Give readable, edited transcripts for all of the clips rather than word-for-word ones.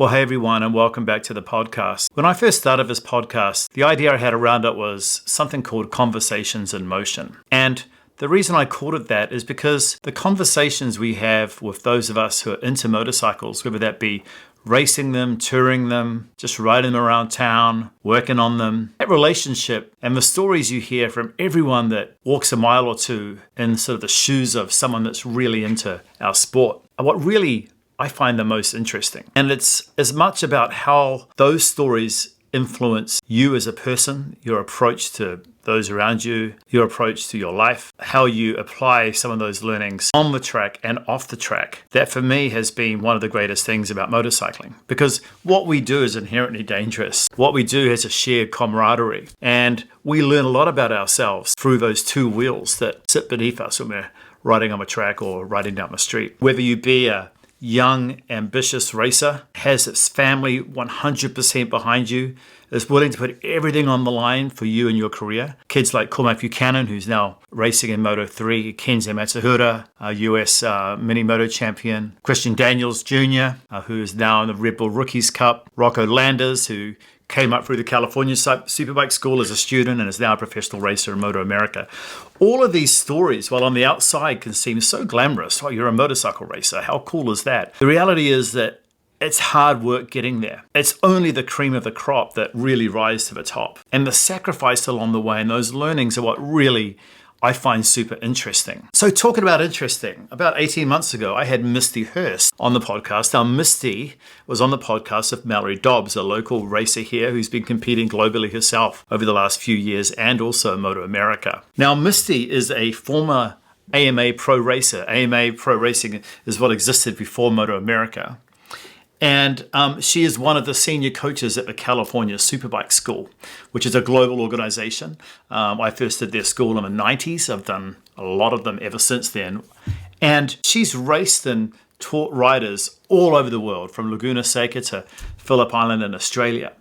Well, hey everyone, and welcome back to the podcast. When I first started this podcast, the idea I had around it was something called Conversations in Motion. And the reason I called it that is because the conversations we have with those of us who are into motorcycles, whether that be racing them, touring them, just riding them around town, working on them, that relationship and the stories you hear from everyone that walks a mile or two in sort of the shoes of someone that's really into our sport are what really I find the most interesting. And it's as much about how those stories influence you as a person, your approach to those around you, your approach to your life, how you apply some of those learnings on the track and off the track. That for me has been one of the greatest things about motorcycling, because what we do is inherently dangerous. What we do has a shared camaraderie, and we learn a lot about ourselves through those two wheels that sit beneath us when we're riding on a track or riding down the street. Whether you be a young, ambitious racer, has its family 100% behind you, is willing to put everything on the line for you and your career. Kids like Cormac Buchanan, who's now racing in Moto 3, Kenzo Matsuhura, a US mini moto champion, Christian Daniels Jr., who is now in the Red Bull Rookies Cup, Rocco Landers, who came up through the California Superbike School as a student and is now a professional racer in Moto America. All of these stories, while on the outside can seem so glamorous, oh, you're a motorcycle racer, how cool is that? The reality is that it's hard work getting there. It's only the cream of the crop that really rise to the top. And the sacrifice along the way and those learnings are what really I find super interesting. So talking about interesting, about 18 months ago, I had Misti Hurst on the podcast. Now, Misti was on the podcast of Mallory Dobbs, a local racer here who's been competing globally herself over the last few years and also Moto America. Now, Misti is a former AMA Pro racer. AMA Pro Racing is what existed before Moto America. And she is one of the senior coaches at the California Superbike School, which is a global organization. I first did their school in the 90s. I've done a lot of them ever since then. And she's raced and taught riders all over the world, from Laguna Seca to Phillip Island in Australia.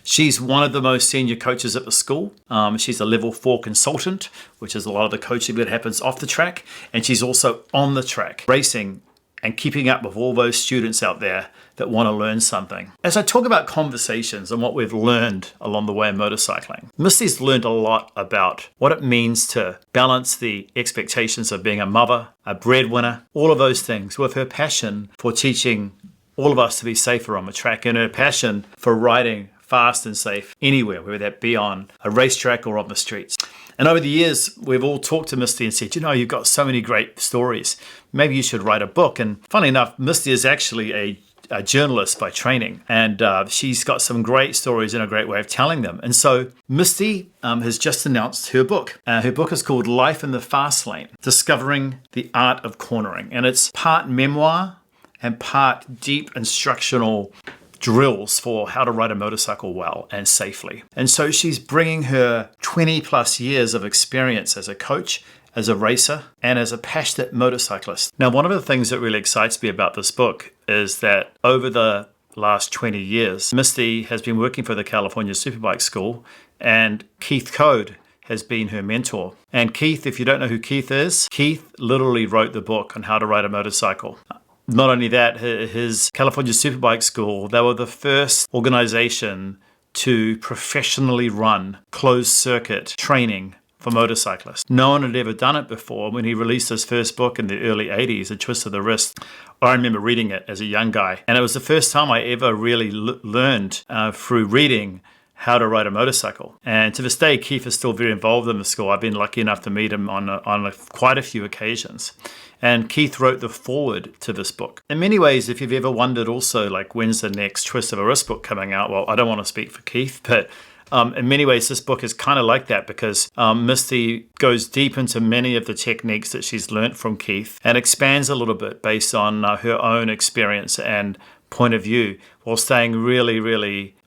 She's one of the most senior coaches at the school. She's a level 4 consultant, which is a lot of the coaching that happens off the track. And she's also on the track, racing and keeping up with all those students out there that want to learn something. As I talk about conversations and what we've learned along the way in motorcycling, Misti's learned a lot about what it means to balance the expectations of being a mother, a breadwinner, all of those things, with her passion for teaching all of us to be safer on the track and her passion for riding fast and safe anywhere, whether that be on a racetrack or on the streets. And over the years, we've all talked to Misti and said, you've got so many great stories. Maybe you should write a book. And funnily enough, Misti is actually a journalist by training, and she's got some great stories and a great way of telling them. And so Misti has just announced her book. Her book is called Life in the Fast Lane, Discovering the Art of Cornering. And it's part memoir and part deep instructional drills for how to ride a motorcycle well and safely. And so she's bringing her 20 plus years of experience as a coach, as a racer, and as a passionate motorcyclist. Now, one of the things that really excites me about this book is that over the last 20 years, Misti has been working for the California Superbike School, and Keith Code has been her mentor. And Keith, if you don't know who Keith is, Keith literally wrote the book on how to ride a motorcycle. Not only that, his California Superbike School, they were the first organization to professionally run closed circuit training for motorcyclists. No one had ever done it before. When he released his first book in the early 80s, A Twist of the Wrist, I remember reading it as a young guy. And it was the first time I ever really learned through reading how to ride a motorcycle. And to this day, Keith is still very involved in the school. I've been lucky enough to meet him on quite a few occasions. And Keith wrote the foreword to this book. In many ways, if you've ever wondered also, like, when's the next Twist of a Wrist book coming out? Well, I don't want to speak for Keith, but in many ways, this book is kind of like that, because Misti goes deep into many of the techniques that she's learnt from Keith and expands a little bit based on her own experience and point of view, while staying really, really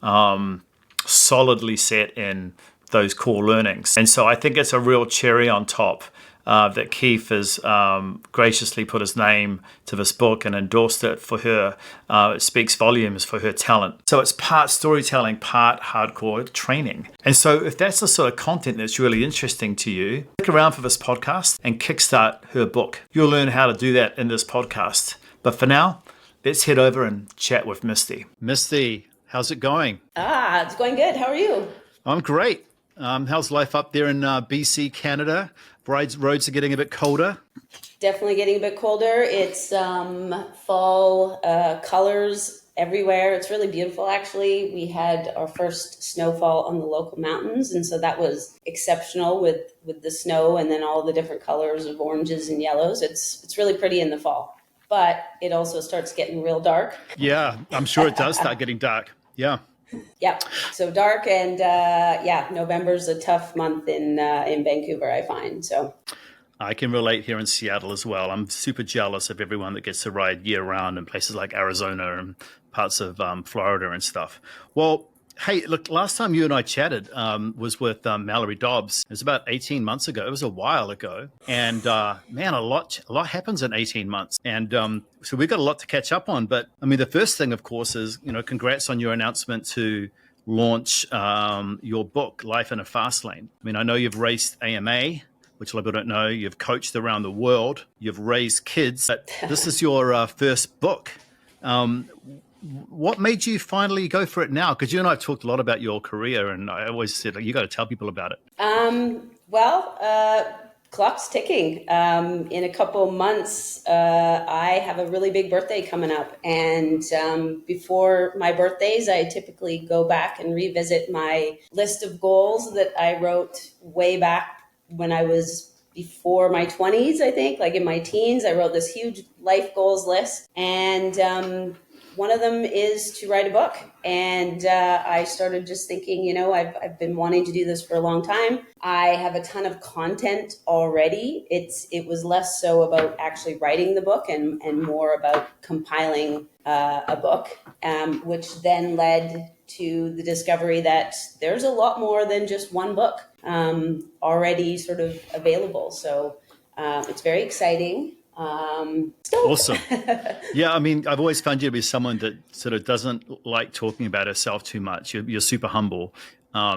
solidly set in those core learnings. And so I think it's a real cherry on top that Keith has graciously put his name to this book and endorsed it for her. It speaks volumes for her talent. So it's part storytelling, part hardcore training. And so if that's the sort of content that's really interesting to you, stick around for this podcast and kickstart her book. You'll learn how to do that in this podcast. But for now, let's head over and chat with Misty. Misty, how's it going? It's going good. How are you? I'm great. How's life up there in BC, Canada? Roads are getting a bit colder. Definitely getting a bit colder. It's fall colors everywhere. It's really beautiful, actually. We had our first snowfall on the local mountains, and so that was exceptional with the snow and then all the different colors of oranges and yellows. It's really pretty in the fall, but it also starts getting real dark. Yeah, I'm sure it does start getting dark. Yeah. Yep. So dark, and November's a tough month in Vancouver, I find. So I can relate here in Seattle as well. I'm super jealous of everyone that gets to ride year round in places like Arizona and parts of Florida and stuff. Well, hey, look, last time you and I chatted was with Mallory Dobbs. It was about 18 months ago. It was a while ago. And man, a lot happens in 18 months. And so we've got a lot to catch up on. But I mean, the first thing, of course, is, congrats on your announcement to launch your book, Life in a Fast Lane. I mean, I know you've raced AMA, which a lot of people don't know. You've coached around the world. You've raised kids. But this is your first book. What made you finally go for it now? Because you and I have talked a lot about your career, and I always said, you got to tell people about it. Clock's ticking. In a couple months, I have a really big birthday coming up. And before my birthdays, I typically go back and revisit my list of goals that I wrote way back when I was before my 20s, I think, like in my teens. I wrote this huge life goals list. And one of them is to write a book. And I started just thinking, I've been wanting to do this for a long time. I have a ton of content already. It was less so about actually writing the book and more about compiling a book, which then led to the discovery that there's a lot more than just one book already sort of available. So it's very exciting. Awesome. Yeah, I mean, I've always found you to be someone that sort of doesn't like talking about herself too much. You're super humble,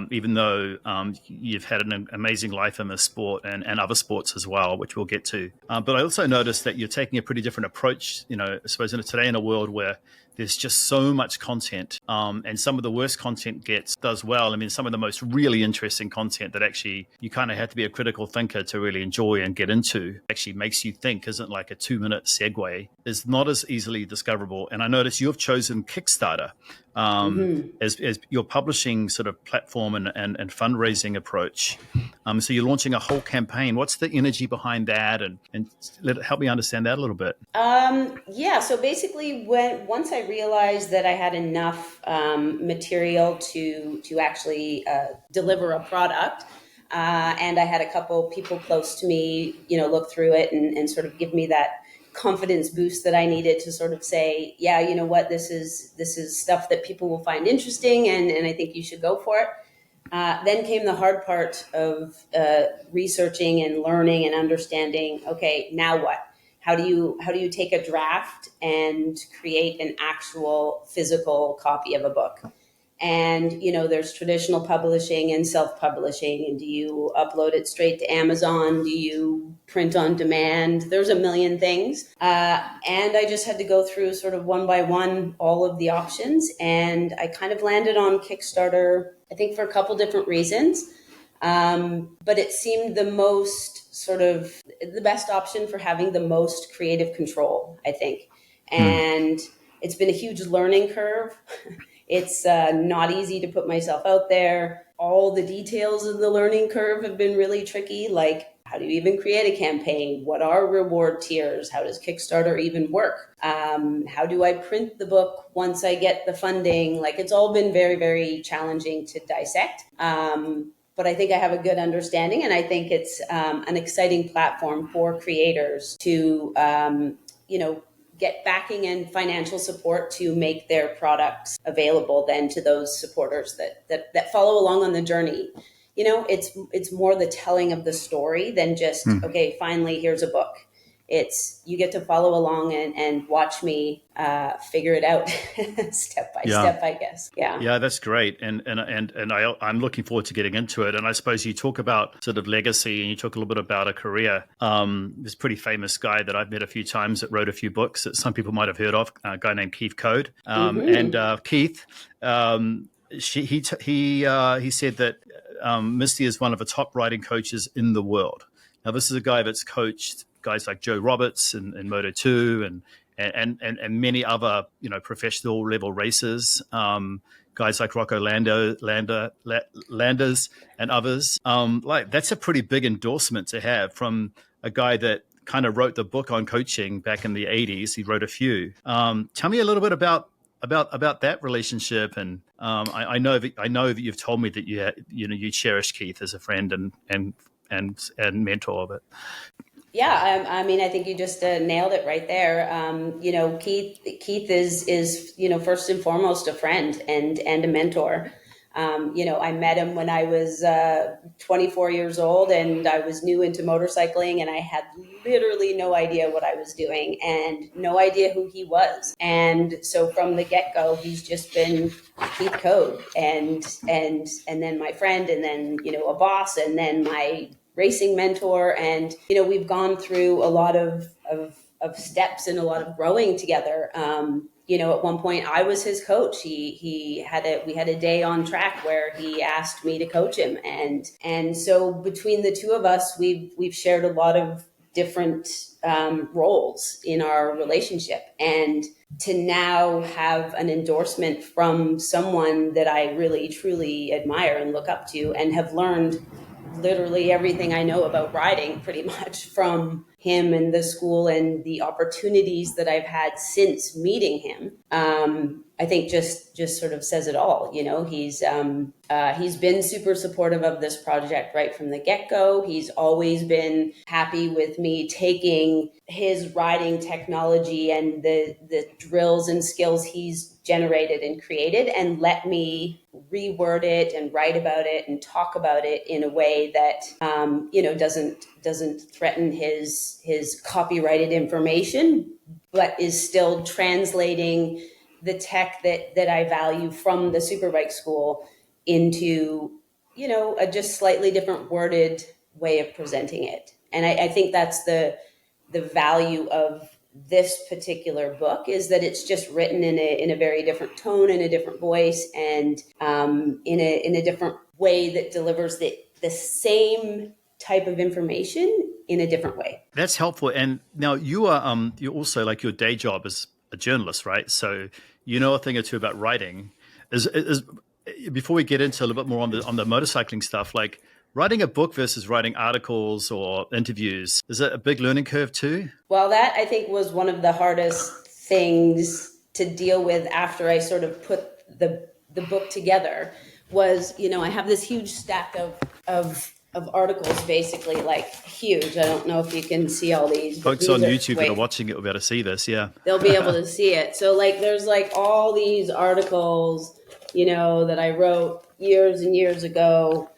even though you've had an amazing life in this sport and other sports as well, which we'll get to. But I also noticed that you're taking a pretty different approach, I suppose today in a world where there's just so much content, and some of the worst content does well. I mean, some of the most really interesting content that actually you kind of have to be a critical thinker to really enjoy and get into, actually makes you think, isn't like a 2-minute segue, is not as easily discoverable. And I noticed you've chosen Kickstarter as your publishing sort of platform and fundraising approach. So you're launching a whole campaign. What's the energy behind that? And help me understand that a little bit. So basically once I realized that I had enough material to actually deliver a product, and I had a couple people close to me, look through it and sort of give me that confidence boost that I needed to sort of say, yeah, you know what, this is stuff that people will find interesting, and I think you should go for it. Then came the hard part of researching and learning and understanding, okay, now what? How do you take a draft and create an actual physical copy of a book? And, there's traditional publishing and self-publishing. And do you upload it straight to Amazon? Do you print on demand? There's a million things. And I just had to go through sort of one by one all of the options. And I kind of landed on Kickstarter, I think, for a couple different reasons. But it seemed the most sort of the best option for having the most creative control, I think. And it's been a huge learning curve. It's not easy to put myself out there. All the details of the learning curve have been really tricky. Like, how do you even create a campaign? What are reward tiers? How does Kickstarter even work? How do I print the book once I get the funding? Like, it's all been very, very challenging to dissect. But I think I have a good understanding, and I think it's an exciting platform for creators to, get backing and financial support to make their products available then to those supporters that follow along on the journey. It's more the telling of the story than just, okay, finally, here's a book. you get to follow along and watch me figure it out step by step, I guess. Yeah, that's great, and I'm looking forward to getting into it. And I suppose you talk about sort of legacy, and you talk a little bit about a career. This pretty famous guy that I've met a few times that wrote a few books that some people might have heard of, a guy named Keith Code. And Keith, he said that Misti is one of the top writing coaches in the world. Now, this is a guy that's coached guys like Joe Roberts in Moto 2 and many other, professional level racers, guys like Rocco Landers and others. That's a pretty big endorsement to have from a guy that kind of wrote the book on coaching back in the 80s. He wrote a few. Tell me a little bit about that relationship, and I know that you've told me that you cherish Keith as a friend and mentor of it. Yeah, I mean, I think you just nailed it right there. Keith is first and foremost a friend and a mentor. I met him when I was 24 years old, and I was new into motorcycling, and I had literally no idea what I was doing and no idea who he was. And so from the get-go, he's just been Keith Code, and then my friend, and then a boss, and then my racing mentor. And we've gone through a lot of steps and a lot of growing together. At one point I was his coach. We had a day on track where he asked me to coach him, and so between the two of us, we've shared a lot of different roles in our relationship. And to now have an endorsement from someone that I really truly admire and look up to, and have learned literally everything I know about riding pretty much from him and the school and the opportunities that I've had since meeting him, I think just sort of says it all. He's been super supportive of this project right from the get-go. He's always been happy with me taking his riding technology and the drills and skills he's generated and created, and let me reword it and write about it and talk about it in a way that doesn't threaten his copyrighted information, but is still translating the tech that I value from the Superbike School into a just slightly different worded way of presenting it. And I think that's the value of this particular book, is that it's just written in a very different tone, in a different voice, and in a different way that delivers the same type of information in a different way. That's helpful. And now you are you're also, like, your day job as a journalist, right? So you know a thing or two about writing. Is before we get into a little bit more on the motorcycling stuff, like, writing a book versus writing articles or interviews, is it a big learning curve too? Well, that I think was one of the hardest things to deal with after I sort of put the book together. Was, I have this huge stack of articles, basically, like huge. I don't know if you can see all these. Folks on YouTube that are watching it will be able to see this, yeah. They'll be able to see it. So, there's all these articles, that I wrote years and years ago,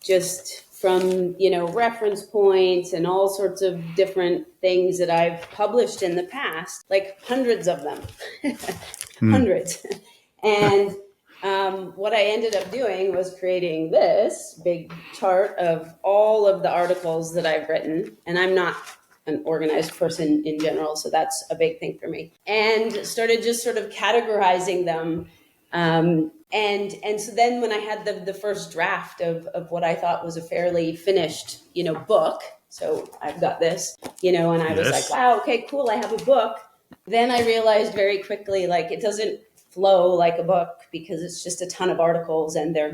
just from, reference points and all sorts of different things that I've published in the past, hundreds of them, hundreds. And what I ended up doing was creating this big chart of all of the articles that I've written. And I'm not an organized person in general, so that's a big thing for me. And started just sort of categorizing them. And so then when I had the first draft of what I thought was a fairly finished, book, so I've got this, and I was like, wow, okay, cool, I have a book. Then I realized very quickly, it doesn't flow like a book, because it's just a ton of articles, and they're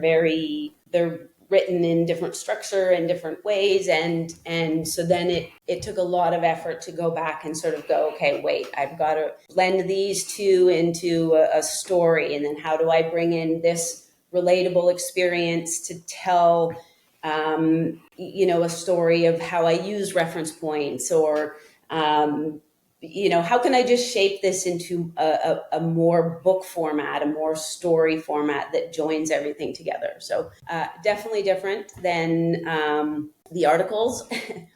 written in different structure and different ways. And so then it took a lot of effort to go back and sort of go, okay, wait, I've got to blend these two into a story. And then how do I bring in this relatable experience to tell, a story of how I use reference points, or, how can I just shape this into a more book format, a more story format that joins everything together? So definitely different than the articles.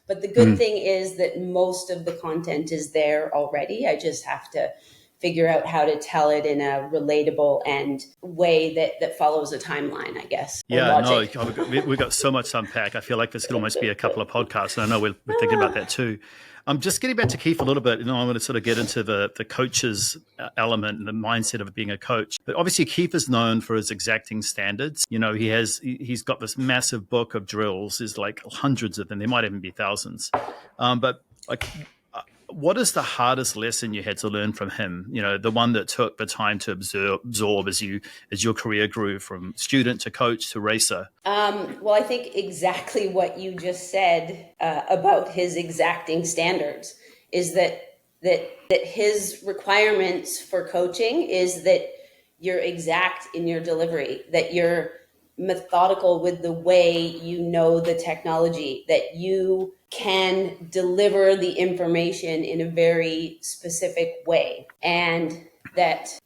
But the good thing is that most of the content is there already. I just have to figure out how to tell it in a relatable and way that follows a timeline, I guess. Yeah, no, we've got so much to unpack. I feel like this could almost be a couple of podcasts, and I know we're thinking about that too. Just getting back to Keith a little bit, I want to sort of get into the coach's element and the mindset of being a coach. But obviously, Keith is known for his exacting standards. He's got this massive book of drills. There's like hundreds of them. There might even be thousands. But like, what is the hardest lesson you had to learn from him? The one that took the time to absorb as your career grew from student to coach to racer. Well, I think exactly what you just said about his exacting standards is that his requirements for coaching is that you're exact in your delivery, that you're methodical with the way you know the technology, that you can deliver the information in a very specific way, and that,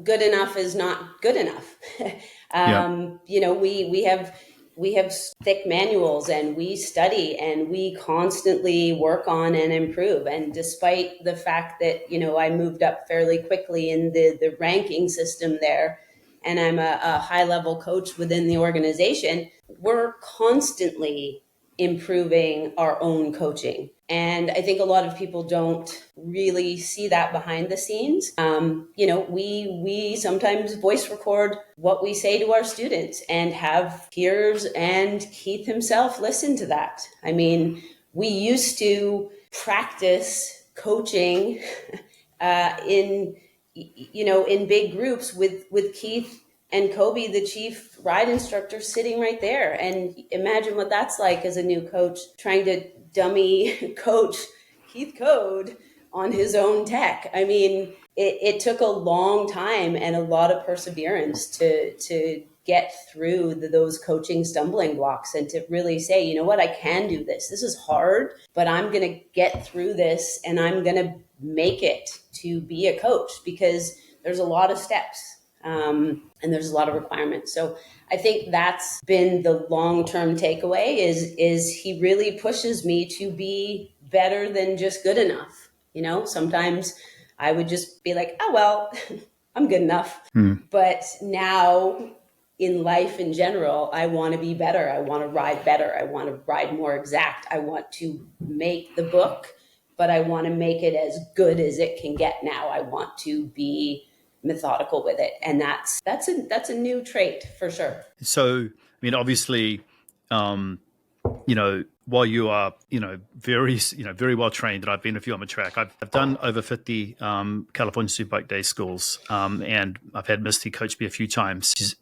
good enough is not good enough. We have thick manuals, and we study, and we constantly work on and improve. And despite the fact that, I moved up fairly quickly in the ranking system there, and I'm a high-level coach within the organization, we're constantly improving our own coaching. And I think a lot of people don't really see that behind the scenes. We sometimes voice record what we say to our students and have peers and Keith himself listen to that. I mean, we used to practice coaching in big groups with Keith and Kobe, the chief ride instructor, sitting right there. And imagine what that's like as a new coach, trying to dummy coach Keith Code on his own tech. I mean, it took a long time and a lot of perseverance to get through those coaching stumbling blocks, and to really say, you know what, I can do this. This is hard, but I'm going to get through this, and I'm going to make it to be a coach, because there's a lot of steps. And there's a lot of requirements. So I think that's been the long-term takeaway is he really pushes me to be better than just good enough. Sometimes I would just be like, oh, well, I'm good enough. But now in life in general, I want to be better. I want to ride better. I want to ride more exact. I want to make the book, but I want to make it as good as it can get now. I want to be methodical with it, and that's a new trait for sure. So, I mean, obviously, while you are, very well trained, and I've been with you on the track, I've done over 50 California Superbike Day schools, and I've had Misti coach me a few times.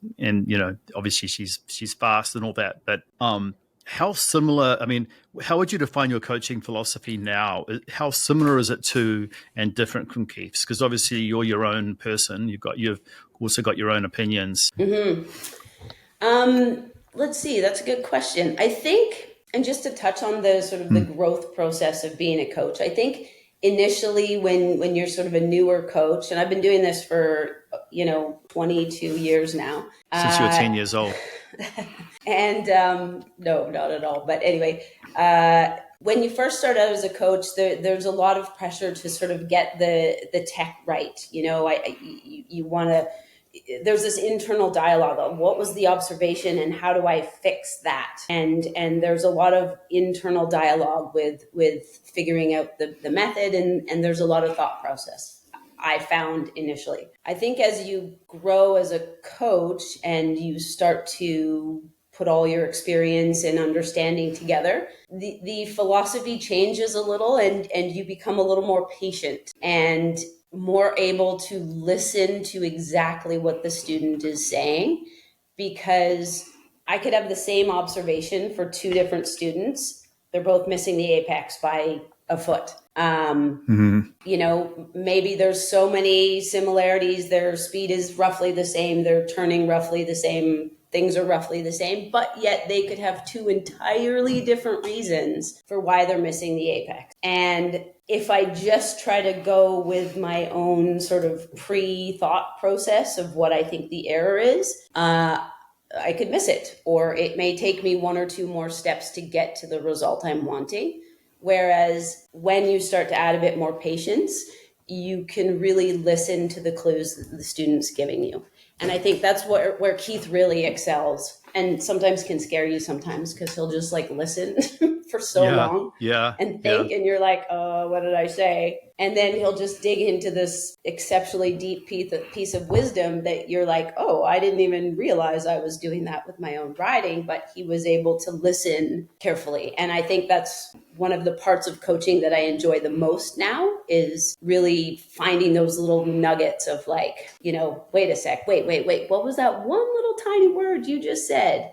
Obviously she's fast and all that, but how similar, how would you define your coaching philosophy now? How similar is it to and different from Keith's? Because obviously you're your own person. You've also got your own opinions. Mm-hmm. Let's see. That's a good question. I think, and just to touch on the sort of the growth process of being a coach, I think initially when you're sort of a newer coach, and I've been doing this for, 22 years now. Since you were 10 years old. And no, not at all. But anyway, when you first start out as a coach, there's a lot of pressure to sort of get the tech right. You want to, there's this internal dialogue of what was the observation and how do I fix that? And there's a lot of internal dialogue with figuring out the method, and there's a lot of thought process, I found initially. I think as you grow as a coach and you start to put all your experience and understanding together, the philosophy changes a little, and you become a little more patient and more able to listen to exactly what the student is saying, because I could have the same observation for two different students. They're both missing the apex by a foot. Maybe there's so many similarities. Their speed is roughly the same. They're turning roughly the same. Things are roughly the same, but yet they could have two entirely different reasons for why they're missing the apex. And if I just try to go with my own sort of pre-thought process of what I think the error is, I could miss it, or it may take me one or two more steps to get to the result I'm wanting. Whereas when you start to add a bit more patience, you can really listen to the clues that the student's giving you. And I think that's where Keith really excels, and sometimes can scare you sometimes, because he'll just like listen for so long and think, and you're like, oh, what did I say? And then he'll just dig into this exceptionally deep piece of wisdom that you're like, oh, I didn't even realize I was doing that with my own writing, but he was able to listen carefully. And I think that's one of the parts of coaching that I enjoy the most now, is really finding those little nuggets of like, wait a sec, wait, what was that one little tiny word you just said?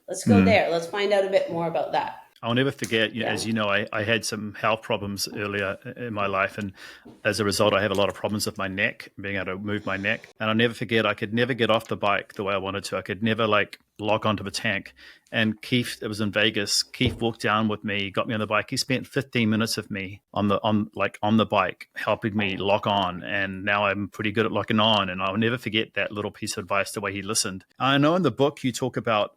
Let's go there. Let's find out a bit more about that. I'll never forget, as you know, I had some health problems earlier in my life. And as a result, I have a lot of problems with my neck, being able to move my neck. And I'll never forget, I could never get off the bike the way I wanted to. I could never lock onto the tank. And Keith, it was in Vegas, Keith walked down with me, got me on the bike. He spent 15 minutes with me on the bike, helping me lock on. And now I'm pretty good at locking on. And I'll never forget that little piece of advice, the way he listened. I know in the book you talk about,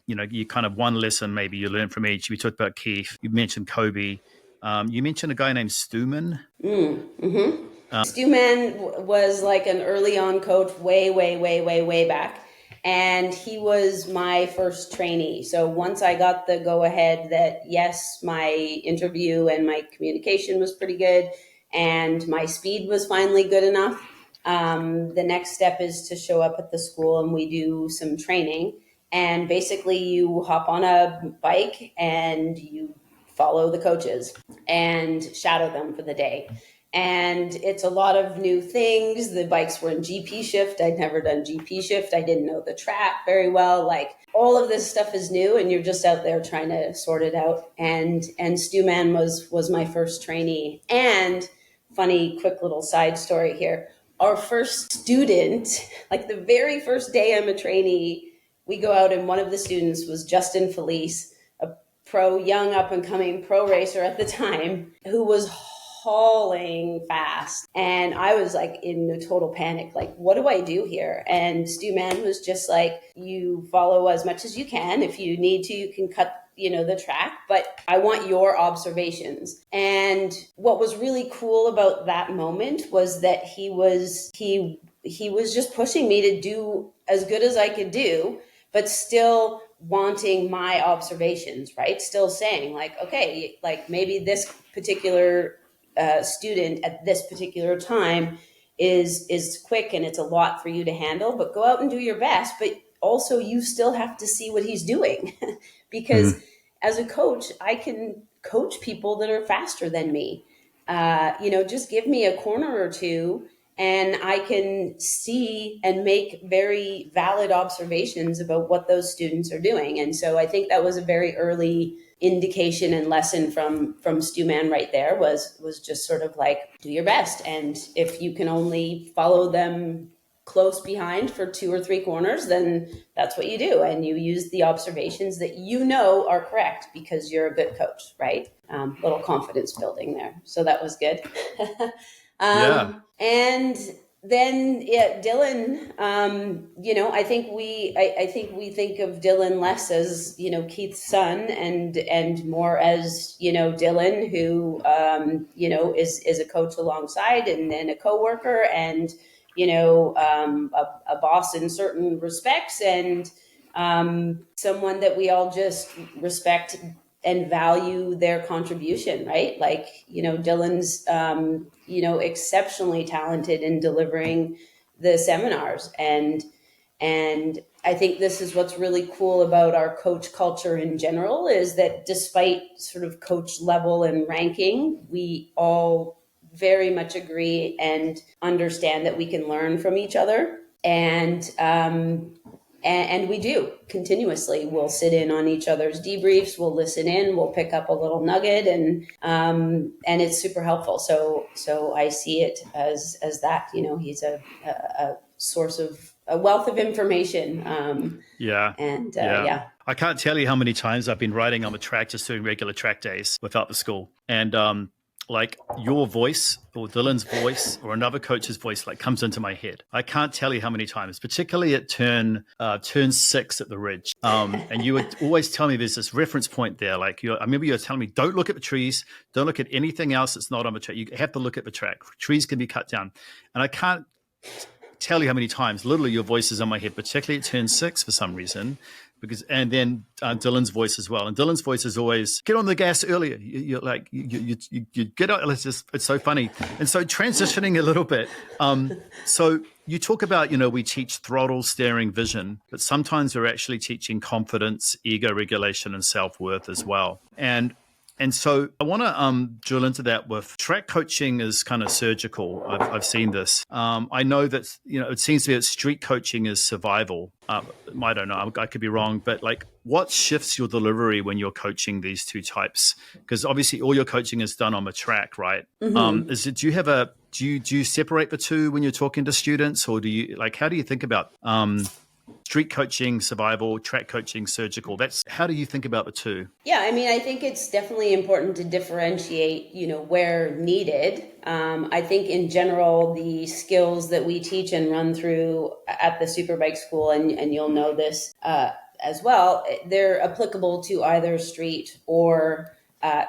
you kind of one lesson maybe you learn from each. We talked about Keith. You mentioned Kobe. You mentioned a guy named Stuman. Stuman was like an early on coach way back. And he was my first trainee. So once I got the go ahead that, yes, my interview and my communication was pretty good and my speed was finally good enough, the next step is to show up at the school and we do some training. And basically you hop on a bike and you follow the coaches and shadow them for the day. And it's a lot of new things. The bikes were in GP shift. I'd never done GP shift. I didn't know the track very well. Like, all of this stuff is new and you're just out there trying to sort it out. And Stu Man was my first trainee. And funny, quick little side story here. Our first student, like the very first day I'm a trainee, we go out and one of the students was Justin Felice, a young up and coming pro racer at the time, who was hauling fast. And I was like in a total panic, like, what do I do here? And Stu Man was just like, you follow as much as you can. If you need to, you can cut the track, but I want your observations. And what was really cool about that moment was that he was just pushing me to do as good as I could do, but still wanting my observations, right? Still saying like, okay, like maybe this particular student at this particular time is quick and it's a lot for you to handle, but go out and do your best. But also you still have to see what he's doing because as a coach, I can coach people that are faster than me. Just give me a corner or two and I can see and make very valid observations about what those students are doing. And so I think that was a very early indication and lesson from Stu Man right there was just sort of like, do your best. And if you can only follow them close behind for 2 or 3 corners, then that's what you do. And you use the observations that are correct because you're a good coach, right? Little confidence building there. So that was good. And then Dylan, I think we think of Dylan less as, Keith's son and more as, Dylan who, is a coach alongside and then a coworker and, a boss in certain respects and someone that we all just respect and value their contribution, right? Like, Dylan's, exceptionally talented in delivering the seminars. And I think this is what's really cool about our coach culture in general is that despite sort of coach level and ranking, we all very much agree and understand that we can learn from each other. And we do continuously. We'll sit in on each other's debriefs. We'll listen in. We'll pick up a little nugget, and it's super helpful. So I see it as that. He's a source of a wealth of information. I can't tell you how many times I've been riding on the track, just doing regular track days without the school, and like your voice or Dylan's voice or another coach's voice like comes into my head. I can't tell you how many times, particularly at turn 6 at the ridge. And you would always tell me there's this reference point there. Like I remember you were telling me, don't look at the trees, don't look at anything else that's not on the track. You have to look at the track. Trees can be cut down. And I can't tell you how many times literally your voice is on my head, particularly at turn 6 for some reason. And then Dylan's voice as well. And Dylan's voice is always, get on the gas earlier. You're like, you get out. It's so funny. And so transitioning a little bit. So you talk about, we teach throttle, steering, vision, but sometimes we're actually teaching confidence, ego regulation, and self-worth as well. And so I want to drill into that with track coaching is kind of surgical. I've seen this. I know that, it seems to be that street coaching is survival. I don't know. I could be wrong. But like what shifts your delivery when you're coaching these two types? Because obviously all your coaching is done on the track, right? Mm-hmm. Do you separate the two when you're talking to students, or how do you think about street coaching, survival, track coaching, surgical? How do you think about the two? Yeah, I mean, I think it's definitely important to differentiate, where needed. I think in general, the skills that we teach and run through at the Superbike School, and you'll know this as well, they're applicable to either street or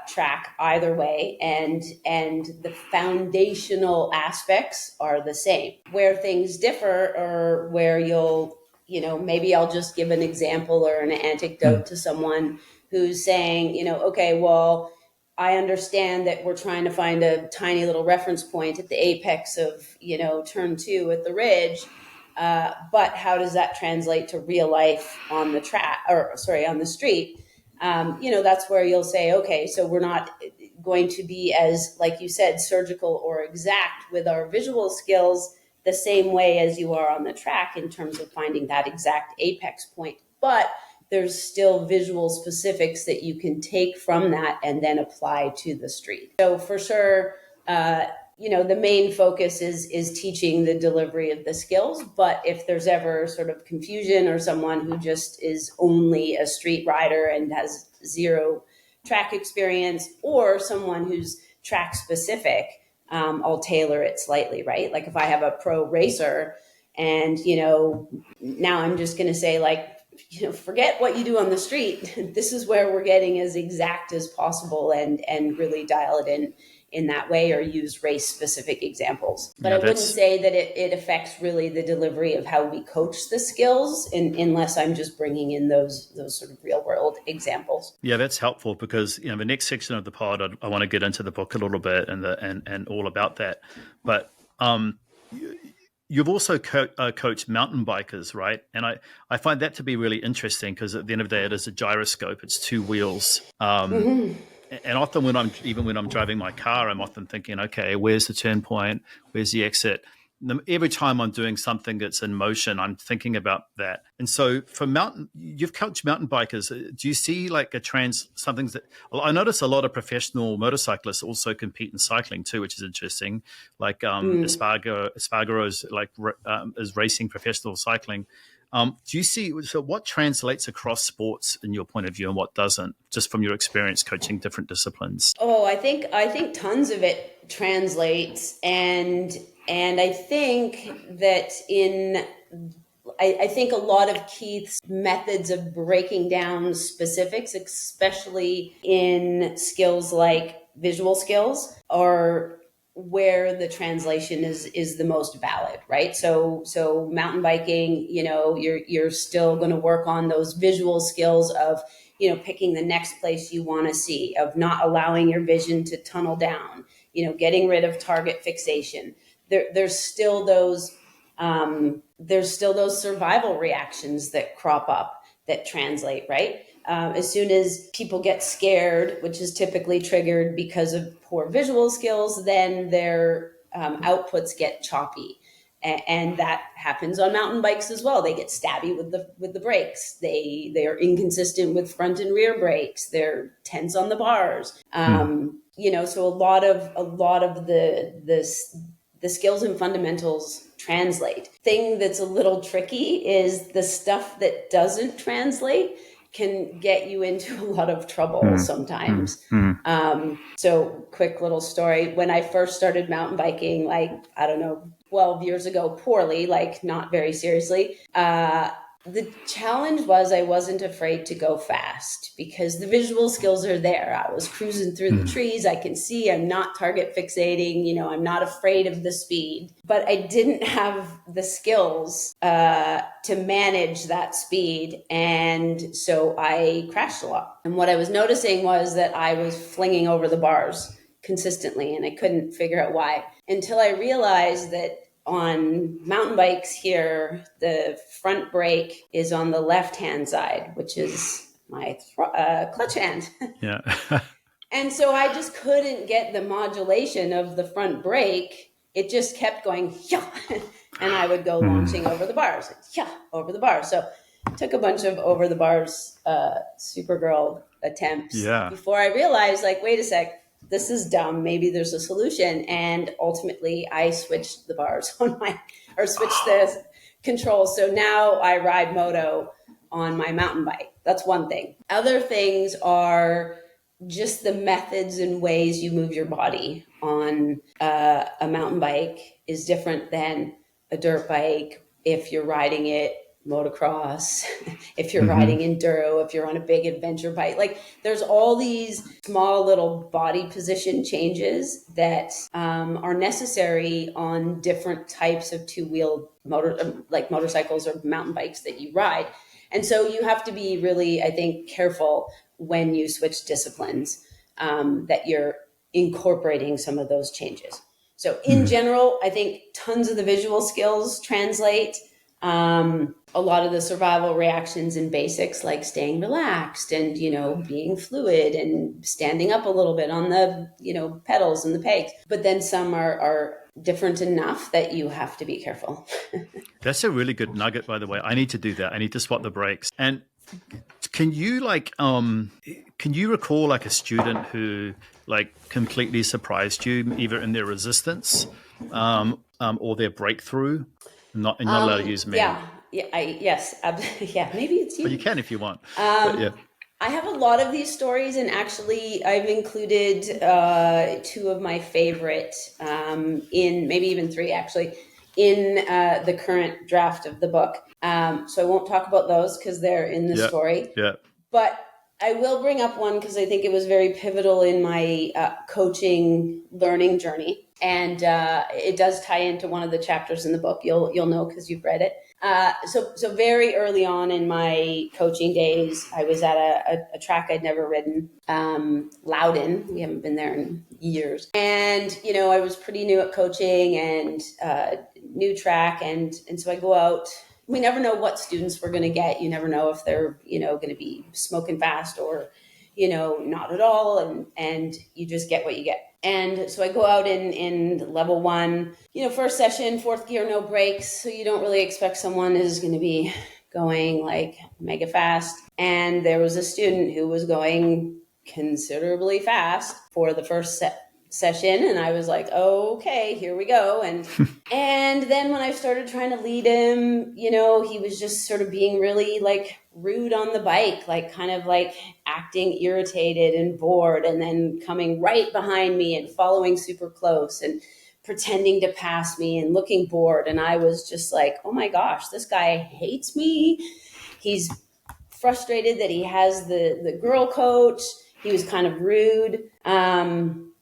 track either way, and the foundational aspects are the same. Where things differ, or where maybe I'll just give an example or an anecdote to someone who's saying, okay, well, I understand that we're trying to find a tiny little reference point at the apex of, turn 2 at the ridge. But how does that translate to real life on the on the street? That's where you'll say, okay, so we're not going to be as, like you said, surgical or exact with our visual skills the same way as you are on the track in terms of finding that exact apex point. But there's still visual specifics that you can take from that and then apply to the street. So for sure, the main focus is teaching the delivery of the skills. But if there's ever sort of confusion, or someone who just is only a street rider and has zero track experience, or someone who's track specific, I'll tailor it slightly, right? Like if I have a pro racer and, now I'm just going to say forget what you do on the street. This is where we're getting as exact as possible and really dial it in that way, or use race specific examples. But I wouldn't say that it affects really the delivery of how we coach the skills unless I'm just bringing in those sort of real world examples. Yeah, that's helpful because, the next section of the pod, I want to get into the book a little bit and all about that. But you've also coached mountain bikers, right? And I find that to be really interesting because at the end of the day, it is a gyroscope. It's 2 wheels. And often when I'm driving my car, I'm often thinking, okay, where's the turn point? Where's the exit? Every time I'm doing something that's in motion, I'm thinking about that. And so you've coached mountain bikers. Do you see something that I notice a lot of professional motorcyclists also compete in cycling too, which is interesting. Like Espargaro is racing professional cycling. Do you see, so what translates across sports in your point of view and what doesn't, just from your experience coaching different disciplines? Oh, I think tons of it translates. And I think that I think a lot of Keith's methods of breaking down specifics, especially in skills like visual skills, are where the translation is the most valid, right? So mountain biking, you're still going to work on those visual skills of, picking the next place you want to see, of not allowing your vision to tunnel down, getting rid of target fixation. There's still those survival reactions that crop up that translate, right? As soon as people get scared, which is typically triggered because of poor visual skills, then their outputs get choppy. And that happens on mountain bikes as well. They get stabby with the brakes. They are inconsistent with front and rear brakes. They're tense on the bars. So a lot of the skills and fundamentals translate. Thing that's a little tricky is the stuff that doesn't translate can get you into a lot of trouble sometimes. So quick little story. When I first started mountain biking, like, I don't know, 12 years ago, poorly, like not very seriously, the challenge was I wasn't afraid to go fast because the visual skills are there. I was cruising through the trees. I can see I'm not target fixating. You know, I'm not afraid of the speed, but I didn't have the skills to manage that speed. And so I crashed a lot. And what I was noticing was that I was flinging over the bars consistently, and I couldn't figure out why until I realized that on mountain bikes here, the front brake is on the left-hand side, which is my clutch hand. Yeah. And so I just couldn't get the modulation of the front brake. It just kept going, yeah, and I would go launching over the bars, yeah, over the bars. So I took a bunch of over the bars Supergirl attempts before I realized, like, wait a sec, this is dumb. Maybe there's a solution. And ultimately I switched the bars switched the controls. So now I ride moto on my mountain bike. That's one thing. Other things are just the methods and ways you move your body on a mountain bike is different than a dirt bike. If you're riding it motocross, if you're riding enduro, if you're on a big adventure bike, like there's all these small little body position changes that are necessary on different types of two-wheeled like motorcycles or mountain bikes that you ride. And so you have to be really, I think, careful when you switch disciplines, that you're incorporating some of those changes. So in general, I think tons of the visual skills translate. A lot of the survival reactions and basics, like staying relaxed and, you know, being fluid and standing up a little bit on the, you know, pedals and the pegs. But then some are different enough that you have to be careful. That's a really good nugget, by the way. I need to do that. I need to swap the brakes. And can you can you recall like a student who like completely surprised you, either in their resistance or their breakthrough? Not allowed to use me. Yes, absolutely. Yeah, maybe it's you. But you can if you want. But yeah. I have a lot of these stories, and actually I've included two of my favorite in maybe even three actually in the current draft of the book. So I won't talk about those because they're in the story. Yeah. But I will bring up one because I think it was very pivotal in my coaching learning journey. And it does tie into one of the chapters in the book. You'll know because you've read it. So very early on in my coaching days, I was at a track I'd never ridden, Loudon. We haven't been there in years. And, you know, I was pretty new at coaching and new track. And so I go out. We never know what students we're going to get. You never know if they're, you know, going to be smoking fast or, you know, not at all. And you just get what you get. And so I go out in level 1, you know, first session, fourth gear, no brakes. So you don't really expect someone is going to be going like mega fast. And there was a student who was going considerably fast for the first session. And I was like, oh, okay, here we go. And then when I started trying to lead him, you know, he was just sort of being really like rude on the bike, like kind of like acting irritated and bored, and then coming right behind me and following super close and pretending to pass me and looking bored. And I was just like, oh my gosh, this guy hates me. He's frustrated that he has the girl coach. He was kind of rude.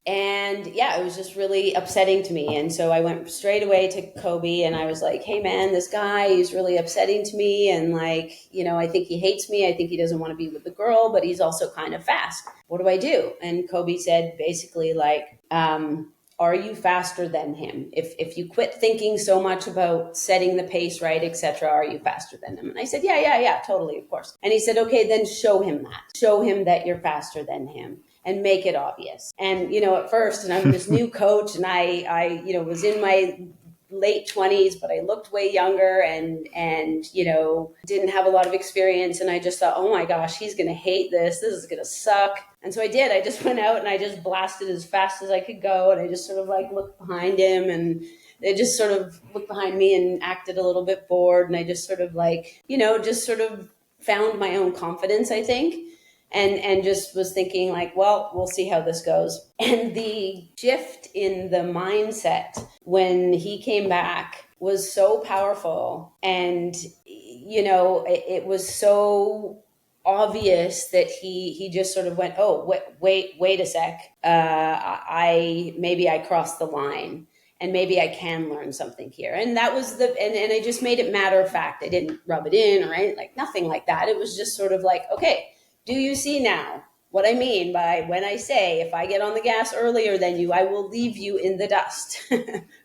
And yeah, it was just really upsetting to me. And so I went straight away to Kobe and I was like, hey man, this guy, he's really upsetting to me. And like, you know, I think he hates me. I think he doesn't want to be with the girl, but he's also kind of fast. What do I do? And Kobe said basically like, are you faster than him? If you quit thinking so much about setting the pace right, etc., are you faster than him? And I said, yeah, totally, of course. And he said, okay, then show him that. Show him that you're faster than him. And make it obvious. And, you know, at first, and I'm this new coach and I, you know, was in my late 20s, but I looked way younger and, you know, didn't have a lot of experience. And I just thought, oh my gosh, he's going to hate this. This is going to suck. And so I did. I just went out and I just blasted as fast as I could go. And I just sort of like looked behind him and they just sort of looked behind me and acted a little bit bored. And I just sort of like, you know, just sort of found my own confidence, I think. And just was thinking like, well, we'll see how this goes. And the shift in the mindset when he came back was so powerful. And, it was so obvious that he just sort of went, oh, wait a sec. Maybe I crossed the line. And maybe I can learn something here. And that was and I just made it matter of fact. I didn't rub it in or anything, like nothing like that. It was just sort of like, okay, do you see now what I mean by when I say, if I get on the gas earlier than you, I will leave you in the dust,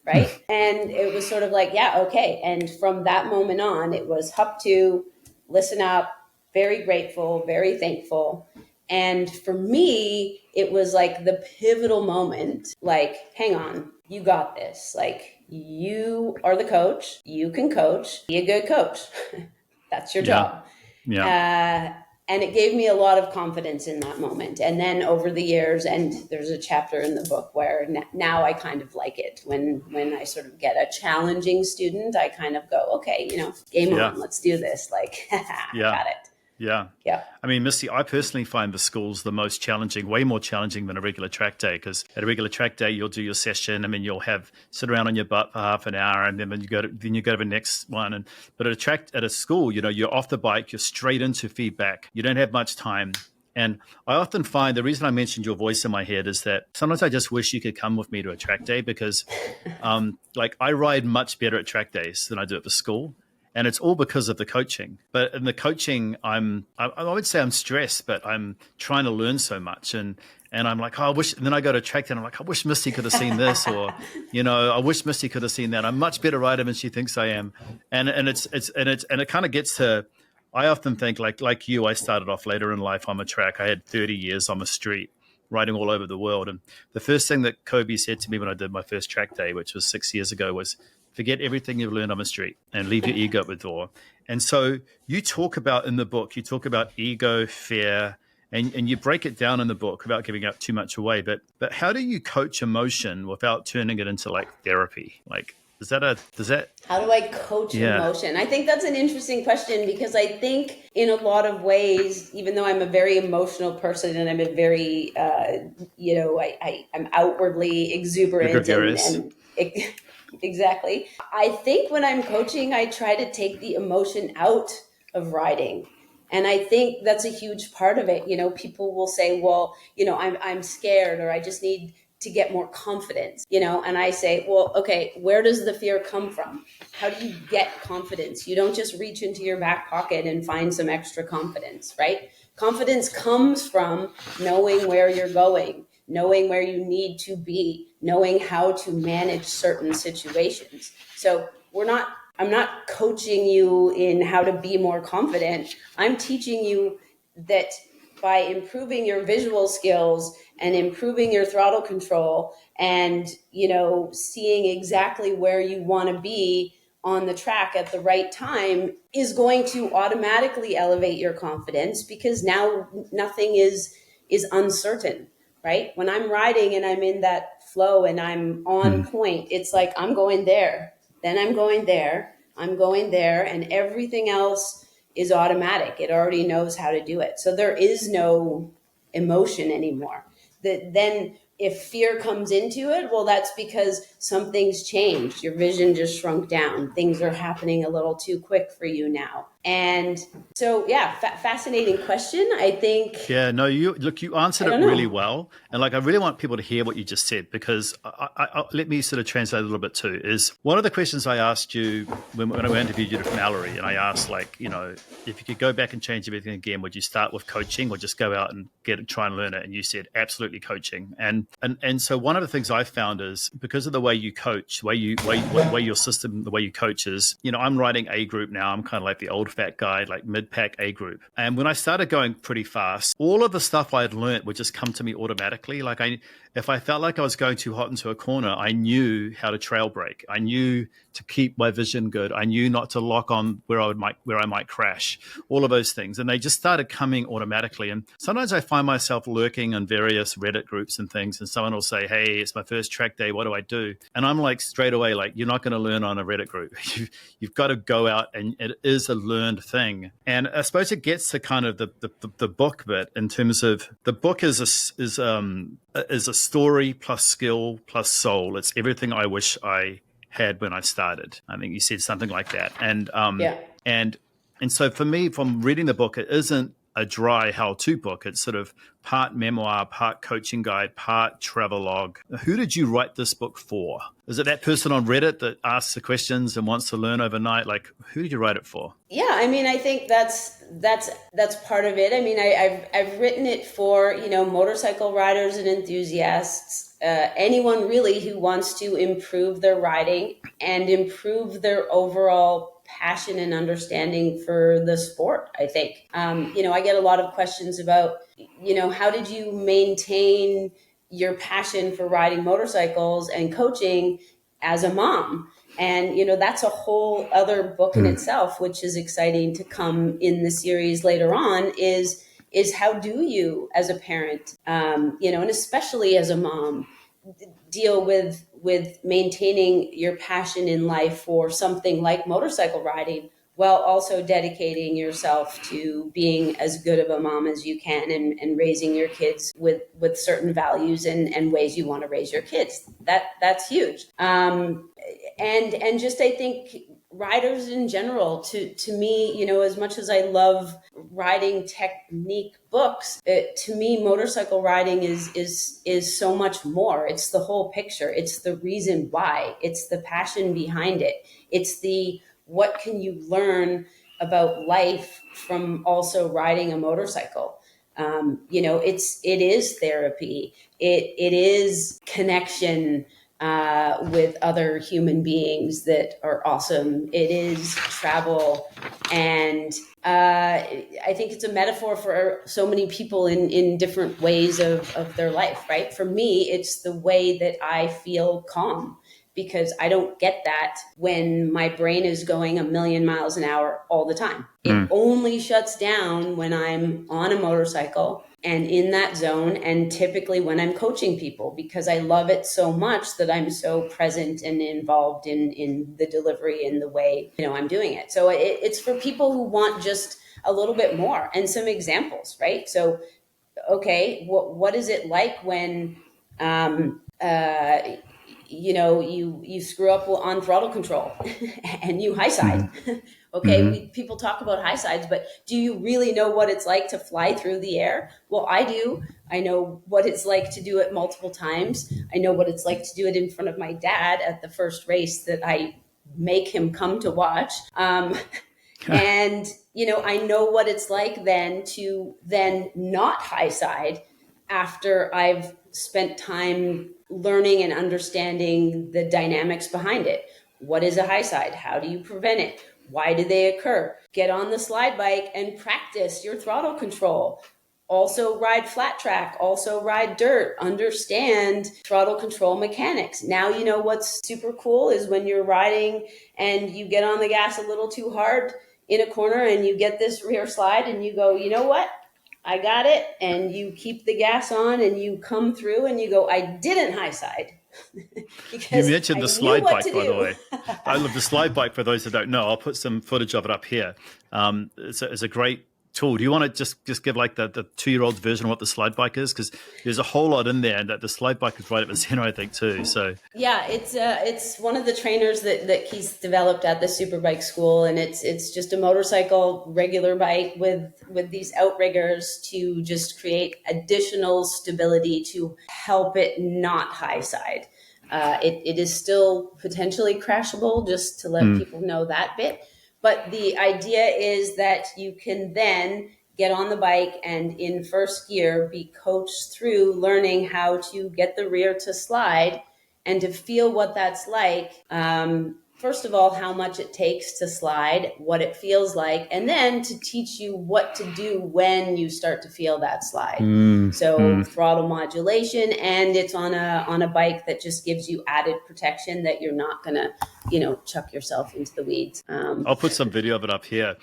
right? And it was sort of like, yeah, okay. And from that moment on, it was up to listen up, very grateful, very thankful. And for me, it was like the pivotal moment, like, hang on, you got this. Like, you are the coach, you can coach, be a good coach. That's your job. Yeah. And it gave me a lot of confidence in that moment. And then over the years, and there's a chapter in the book where now I kind of like it. When I sort of get a challenging student, I kind of go, okay, game on, let's do this. Like, got it. Yeah. Yeah. I mean, Misty, I personally find the schools the most challenging, way more challenging than a regular track day, because at a regular track day, you'll do your session. I mean, you'll sit around on your butt for half an hour, and then you go to the next one. But at a school, you're off the bike, you're straight into feedback. You don't have much time. And I often find the reason I mentioned your voice in my head is that sometimes I just wish you could come with me to a track day, because I ride much better at track days than I do at the school. And it's all because of the coaching. But in the coaching, I would say I'm stressed, but I'm trying to learn so much. And I'm like, oh, I wish, and then I go to track day and I'm like, I wish Misty could have seen this, or, I wish Misty could have seen that. I'm much better rider than she thinks I am. And it kind of gets to, I often think like you, I started off later in life on the track. I had 30 years on the street, riding all over the world. And the first thing that Kobe said to me when I did my first track day, which was 6 years ago, was, forget everything you've learned on the street and leave your ego at the door. And so you talk about in the book, you talk about ego, fear, and you break it down in the book without giving up too much away. But how do you coach emotion without turning it into like therapy? Like, how do I coach emotion? I think that's an interesting question, because I think in a lot of ways, even though I'm a very emotional person and I'm a very, I'm outwardly exuberant and exactly. I think when I'm coaching, I try to take the emotion out of riding. And I think that's a huge part of it. People will say, well, I'm scared, or I just need to get more confidence, and I say, well, okay, where does the fear come from? How do you get confidence? You don't just reach into your back pocket and find some extra confidence, right? Confidence comes from knowing where you're going, knowing where you need to be, knowing how to manage certain situations. So I'm not coaching you in how to be more confident. I'm teaching you that by improving your visual skills and improving your throttle control and, seeing exactly where you want to be on the track at the right time is going to automatically elevate your confidence, because now nothing is uncertain, right? When I'm riding and I'm in that flow and I'm on point, it's like I'm going there, then I'm going there, I'm going there, and everything else is automatic. It already knows how to do it. So there is no emotion anymore. Then if fear comes into it, well, that's because something's changed. Your vision just shrunk down. Things are happening a little too quick for you now. And so, yeah, fascinating question, I think. Yeah, no, you answered it really well. And I really want people to hear what you just said, because I let me sort of translate a little bit too. Is one of the questions I asked you when I interviewed you with Mallory, and I asked, if you could go back and change everything again, would you start with coaching or just go out and try and learn it? And you said absolutely coaching. And so one of the things I found is, because of the way you coach, the way your system, the way you coach is, I'm riding A group now. I'm kind of like the old fat guy, like mid-pack A group. And when I started going pretty fast, all of the stuff I had learned would just come to me automatically. If I felt like I was going too hot into a corner, I knew how to trail brake. I knew to keep my vision good. I knew not to lock on where I might crash, all of those things. And they just started coming automatically. And sometimes I find myself lurking in various Reddit groups and things, and someone will say, hey, it's my first track day, what do I do? And I'm straight away, you're not going to learn on a Reddit group. You've got to go out, and it is a learn learned thing. And I suppose it gets to kind of the book bit, in terms of the book is a story plus skill plus soul. It's everything I wish I had when I started. I think you said something like that. And Yeah. and so for me, from reading the book, it isn't a dry how-to book. It's sort of part memoir, part coaching guide, part travelogue. Who did you write this book for? Is it that person on Reddit that asks the questions and wants to learn overnight? Like, who did you write it for? Yeah, I mean, I think that's part of it. I mean, I've written it for, motorcycle riders and enthusiasts, anyone really who wants to improve their riding and improve their overall passion and understanding for the sport, I think. I get a lot of questions about, how did you maintain your passion for riding motorcycles and coaching as a mom? And, that's a whole other book in itself, which is exciting to come in the series later on, is how do you as a parent, and especially as a mom, deal with maintaining your passion in life for something like motorcycle riding, while also dedicating yourself to being as good of a mom as you can, and raising your kids with certain values and ways you want to raise your kids. That's huge. And just, I think, riders in general, to me, as much as I love riding technique books, to me, motorcycle riding is so much more. It's the whole picture. It's the reason why. It's the passion behind it. It's the what can you learn about life from also riding a motorcycle. It is therapy. It is connection with other human beings that are awesome. It is travel. And I think it's a metaphor for so many people in different ways of their life, right? For me, it's the way that I feel calm, because I don't get that when my brain is going a million miles an hour all the time. It only shuts down when I'm on a motorcycle and in that zone, and typically when I'm coaching people, because I love it so much that I'm so present and involved in the delivery and the way, I'm doing it. So it's for people who want just a little bit more, and some examples, right? So, okay, what is it like when, you screw up on throttle control and you high side. Okay, people talk about high sides, but do you really know what it's like to fly through the air? Well, I do. I know what it's like to do it multiple times. I know what it's like to do it in front of my dad at the first race that I make him come to watch. And, I know what it's like then to not high side after I've spent time learning and understanding the dynamics behind it. What is a high side? How do you prevent it? Why do they occur? Get on the slide bike and practice your throttle control. Also ride flat track, also ride dirt, understand throttle control mechanics. Now, what's super cool is when you're riding and you get on the gas a little too hard in a corner and you get this rear slide and you go, you know what? I got it. And you keep the gas on and you come through and you go, I didn't high side. You mentioned the slide bike, by the way. I love the slide bike. For those that don't know, I'll put some footage of it up here. It's a great tool. Do you want to just give like the 2-year-old's version of what the slide bike is? Because there's a whole lot in there, and that the slide bike is right at the center, I think, too. So yeah, it's one of the trainers that he's developed at the Superbike School, and it's just a motorcycle regular bike with these outriggers to just create additional stability to help it not high side. It is still potentially crashable, just to let people know that bit. But the idea is that you can then get on the bike and in first gear be coached through learning how to get the rear to slide and to feel what that's like. First of all, how much it takes to slide, what it feels like, and then to teach you what to do when you start to feel that slide. Throttle modulation, and it's on a bike that just gives you added protection that you're not going to chuck yourself into the weeds. I'll put some video of it up here.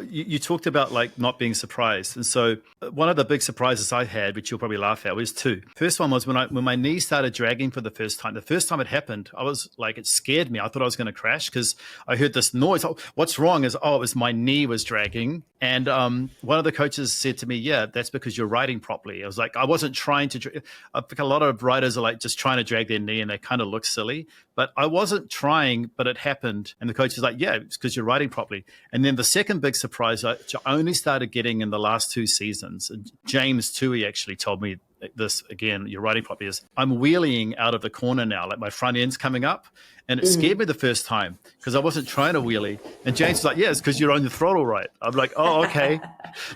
You talked about like not being surprised. And so one of the big surprises I had, which you'll probably laugh at, was two. First one was when my knee started dragging for the first time. The first time it happened, I was like, it scared me. I thought I was going to crash because I heard this noise. Oh, what's wrong? It was my knee was dragging. And one of the coaches said to me, yeah, that's because you're riding properly. I was like, I wasn't trying to. I think a lot of riders are like just trying to drag their knee and they kind of look silly. But I wasn't trying, but it happened. And the coach was like, yeah, it's because you're riding properly. And then the second big surprise, which I only started getting in the last 2 seasons, and James Toohey actually told me this again, you're riding properly, is I'm wheeling out of the corner now, like my front end's coming up. And it scared me the first time because I wasn't trying to wheelie. And James was like, yeah, it's because you're on the throttle right. I'm like, oh, okay.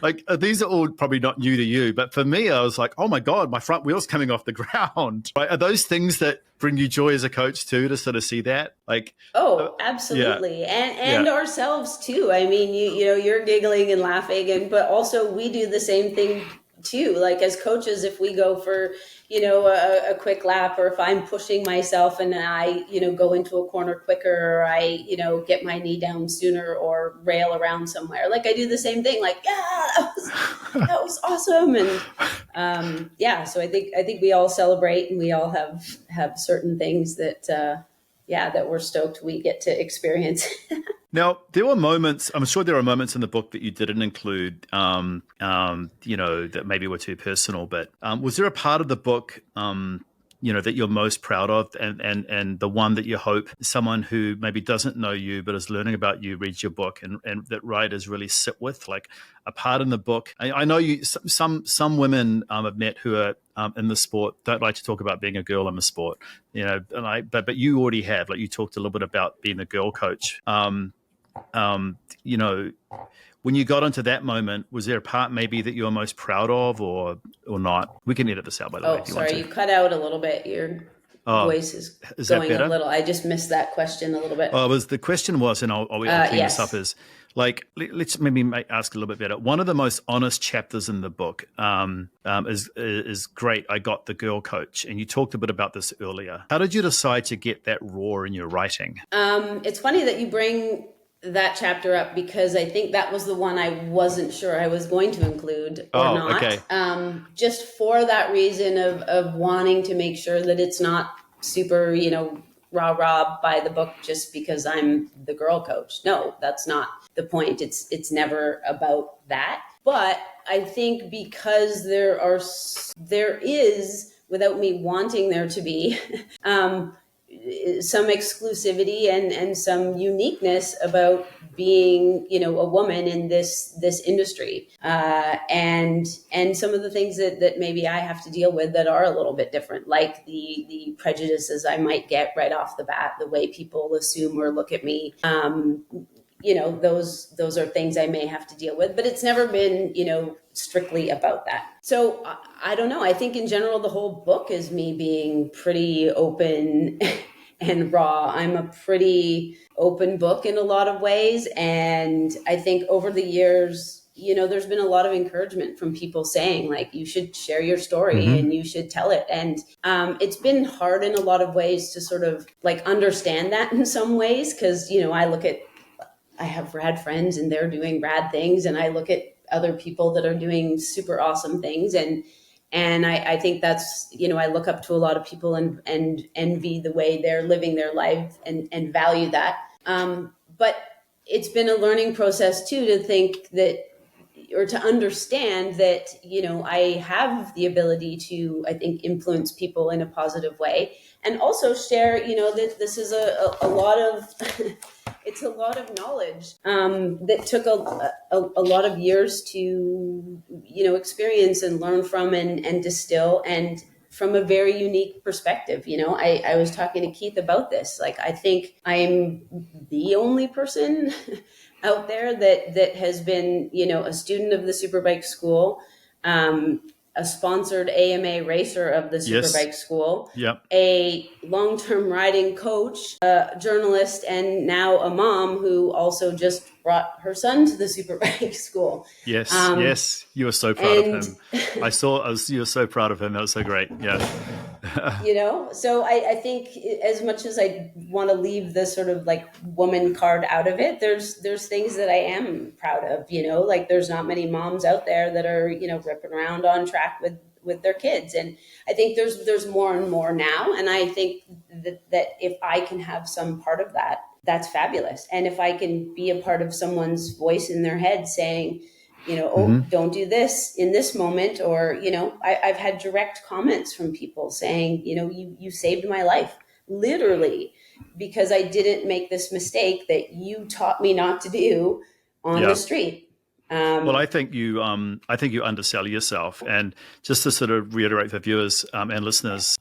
Like these are all probably not new to you. But for me, I was like, oh my God, my front wheel's coming off the ground. Right? Are those things that bring you joy as a coach too, to sort of see that? Like, oh, absolutely. Yeah. And ourselves too. I mean, you're giggling and laughing, but also we do the same thing too. Like as coaches, if we go for, a quick lap, or if I'm pushing myself and I, go into a corner quicker, or I, get my knee down sooner or rail around somewhere, like I do the same thing, like, yeah, that was awesome. And so I think we all celebrate, and we all have certain things that, that we're stoked we get to experience. Now, there were moments, I'm sure there are moments in the book that you didn't include, that maybe were too personal, but was there a part of the book, that you're most proud of, and the one that you hope someone who maybe doesn't know you but is learning about you reads your book and that riders really sit with, like a part in the book? I know you, some women I've met who are in the sport don't like to talk about being a girl in the sport, but you already have, like you talked a little bit about being a girl coach. When you got into that moment, was there a part maybe that you were most proud of or not? We can edit this out, by the way. Oh, sorry, you cut out a little bit. Your voice is going a little. I just missed that question a little bit. The question was, and I'll clean this up, is like, let's maybe ask a little bit better. One of the most honest chapters in the book is great. I got the girl coach, and you talked a bit about this earlier. How did you decide to get that raw in your writing? It's funny that you bring that chapter up, because I think that was the one I wasn't sure I was going to include or not. Okay. Just for that reason of wanting to make sure that it's not super, rah-rah by the book just because I'm the girl coach. No, that's not the point. It's never about that. But I think because there is, without me wanting there to be, some exclusivity and some uniqueness about being, a woman in this industry, and some of the things that maybe I have to deal with that are a little bit different, like the prejudices I might get right off the bat, the way people assume or look at me. Those are things I may have to deal with, but it's never been, strictly about that. So I don't know. I think in general, the whole book is me being pretty open and raw. I'm a pretty open book in a lot of ways. And I think over the years, there's been a lot of encouragement from people saying, like, you should share your story and you should tell it. And it's been hard in a lot of ways to sort of like understand that in some ways. Cause, I have rad friends and they're doing rad things. And I look at other people that are doing super awesome things. And I think that's, I look up to a lot of people and envy the way they're living their life and value that. But it's been a learning process too, to think that, or to understand that, I have the ability to, I think, influence people in a positive way, and also share, that this is a lot of, it's a lot of knowledge that took a lot of years to, experience and learn from and distill, and from a very unique perspective. I was talking to Keith about this. Like, I think I'm the only person out there that has been, a student of the Superbike School, a sponsored AMA racer of the Superbike School, a long-term riding coach, a journalist, and now a mom who also just brought her son to the Superbike School. Yes, yes, you were so proud of him. You were so proud of him. That was so great. Yeah. So I think as much as I want to leave the sort of like woman card out of it, there's things that I am proud of, like there's not many moms out there that are, ripping around on track with their kids. And I think there's more and more now. And I think that if I can have some part of that, that's fabulous. And if I can be a part of someone's voice in their head saying, don't do this in this moment. Or, I've had direct comments from people saying, you saved my life, literally, because I didn't make this mistake that you taught me not to do on the street. Well, I think you undersell yourself. And just to sort of reiterate for viewers and listeners,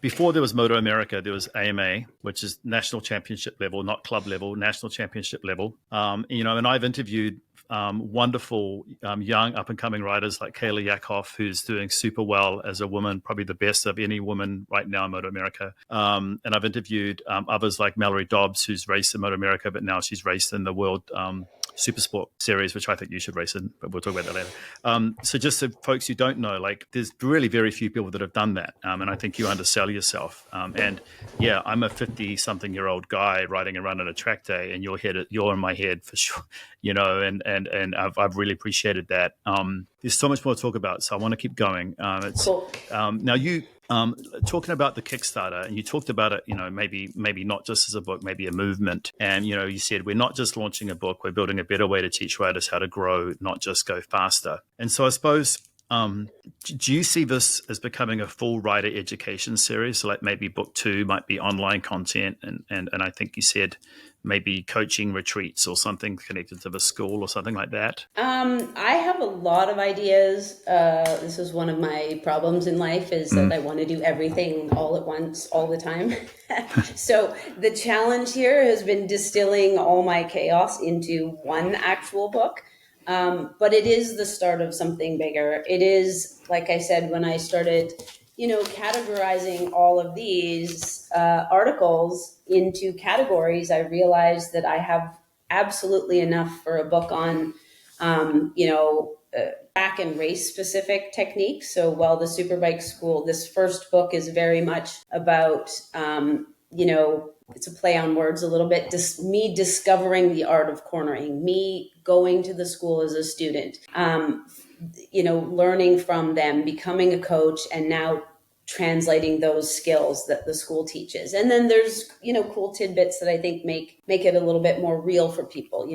before there was Moto America, there was AMA, which is national championship level, not club level, national championship level. And I've interviewed wonderful young up-and-coming riders like Kayla Yakhoff, who's doing super well as a woman, probably the best of any woman right now in Moto America. And I've interviewed others like Mallory Dobbs, who's raced in Moto America, but now she's raced in the World Supersport series, which I think you should race in, but we'll talk about that later. So just so folks who don't know, like there's really very few people that have done that. And I think you undersell yourself. And yeah, I'm a 50-something-year-old guy riding around on a track day, and you're in my head for sure, and I've really appreciated that. There's so much more to talk about, so I want to keep going. Cool. Now you talking about the Kickstarter, and you talked about it, maybe not just as a book, maybe a movement. And, you said, we're not just launching a book, we're building a better way to teach riders how to grow, not just go faster. And so I suppose, do you see this as becoming a full rider education series? So like maybe book 2 might be online content. And I think you said maybe coaching retreats or something connected to the school or something like that? I have a lot of ideas. This is one of my problems in life, is that I want to do everything all at once, all the time. So the challenge here has been distilling all my chaos into one actual book. But it is the start of something bigger. It is, like I said, when I started, categorizing all of these articles into categories, I realized that I have absolutely enough for a book on, track and race specific techniques. So while the Superbike School, this first book is very much about, it's a play on words a little bit, me discovering the art of cornering, me going to the school as a student, learning from them, becoming a coach, and now translating those skills that the school teaches. And then there's, cool tidbits that I think make it a little bit more real for people.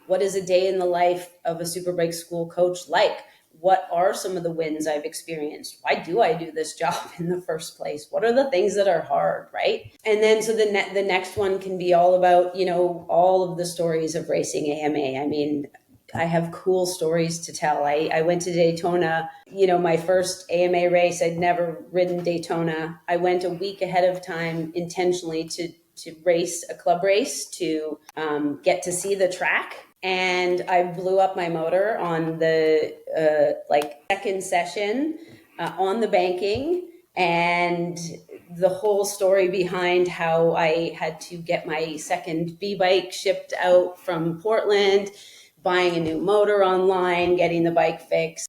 What is a day in the life of a Superbike School coach like? What are some of the wins I've experienced? Why do I do this job in the first place? What are the things that are hard, right? And then so the next one can be all about, all of the stories of racing AMA. I mean, I have cool stories to tell. I went to Daytona, my first AMA race. I'd never ridden Daytona. I went a week ahead of time intentionally to race a club race to get to see the track. And I blew up my motor on the second session on the banking, and the whole story behind how I had to get my second B-bike shipped out from Portland, buying a new motor online, getting the bike fixed.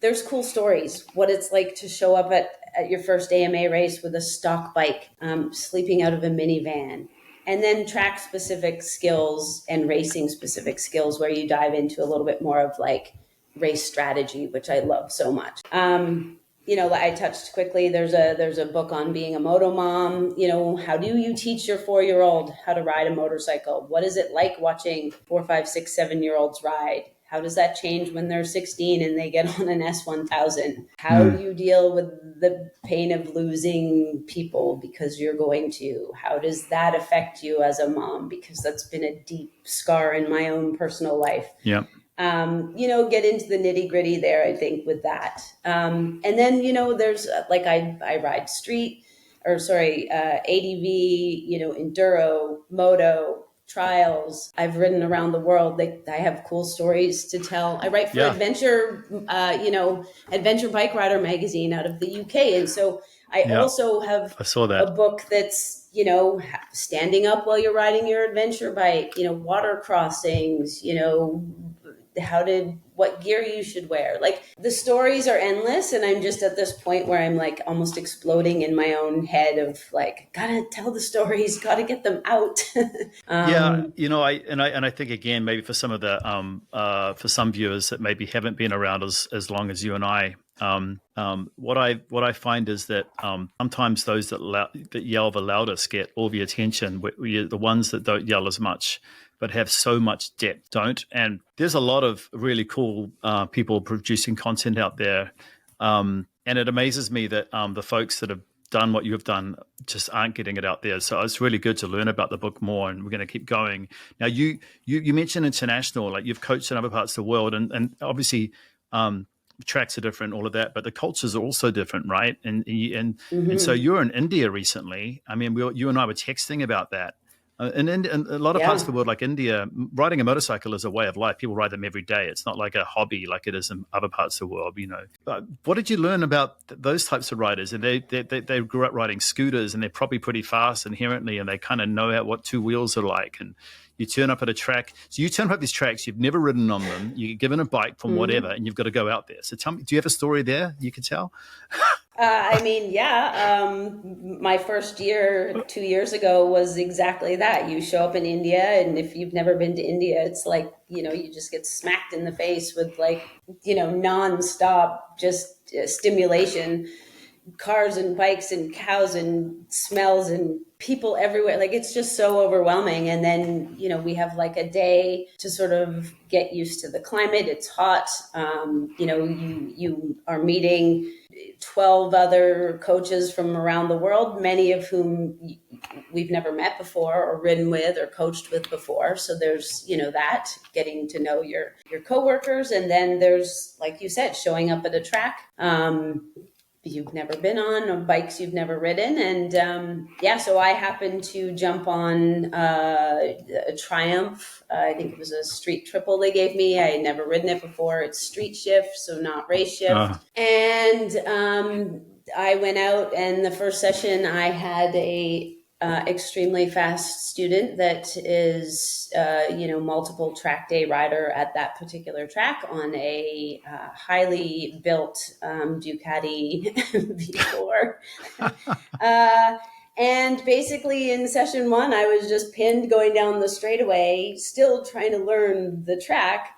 There's cool stories, what it's like to show up at your first AMA race with a stock bike, sleeping out of a minivan. And then track specific skills and racing specific skills where you dive into a little bit more of like race strategy, which I love so much. I touched quickly, there's a book on being a Moto Mom. How do you teach your 4-year-old how to ride a motorcycle? What is it like watching 4, 5, 6, 7-year-olds ride? How does that change when they're 16 and they get on an S1000? How do you deal with the pain of losing people because you're going to? How does that affect you as a mom? Because that's been a deep scar in my own personal life. Yeah. Get into the nitty gritty there, I think, with that. And then, there's I ride ADV, enduro, moto, trials. I've ridden around the world. I have cool stories to tell. I write for Adventure Bike Rider magazine out of the UK. And so I also have a book that's, standing up while you're riding your adventure bike, water crossings, what gear you should wear. Like, the stories are endless, and I'm just at this point where I'm like almost exploding in my own head of like, gotta tell the stories, gotta get them out. Yeah, I think again, maybe for some of the for some viewers that maybe haven't been around as long as you and I, what I find is that sometimes those that yell the loudest get all the attention. The ones that don't yell as much but have so much depth don't. And there's a lot of really cool people producing content out there, and it amazes me that the folks that have done what you have done just aren't getting it out there. So it's really good to learn about the book more, and we're going to keep going. Now, you mentioned international, like you've coached in other parts of the world, and obviously tracks are different, all of that, but the cultures are also different, right? And so you're in India recently. I mean, you and I were texting about that. And a lot of parts of the world, like India, riding a motorcycle is a way of life. People ride them every day. It's not like a hobby like it is in other parts of the world, But what did you learn about those types of riders? And they grew up riding scooters, and they're probably pretty fast inherently, and they kind of know what two wheels are like. And you turn up at a track. So you turn up at these tracks, you've never ridden on them. You get given a bike from whatever, and you've got to go out there. So tell me, do you have a story there you could tell? My first year 2 years ago was exactly that. You show up in India, and if you've never been to India, it's like, you just get smacked in the face with like, nonstop just stimulation, cars and bikes and cows and smells and people everywhere. Like, it's just so overwhelming. And then, we have like a day to sort of get used to the climate. It's hot. You are meeting 12 other coaches from around the world, many of whom we've never met before or ridden with or coached with before. So there's, that getting to know your coworkers. And then there's, like you said, showing up at a track you've never been on bikes you've never ridden. And so I happened to jump on a Triumph. I think it was a street triple they gave me. I had never ridden it before. It's street shift, so not race shift. And I went out, and the first session I had a extremely fast student that is, multiple track day rider at that particular track on a highly built Ducati V4. And basically in session one, I was just pinned going down the straightaway, still trying to learn the track.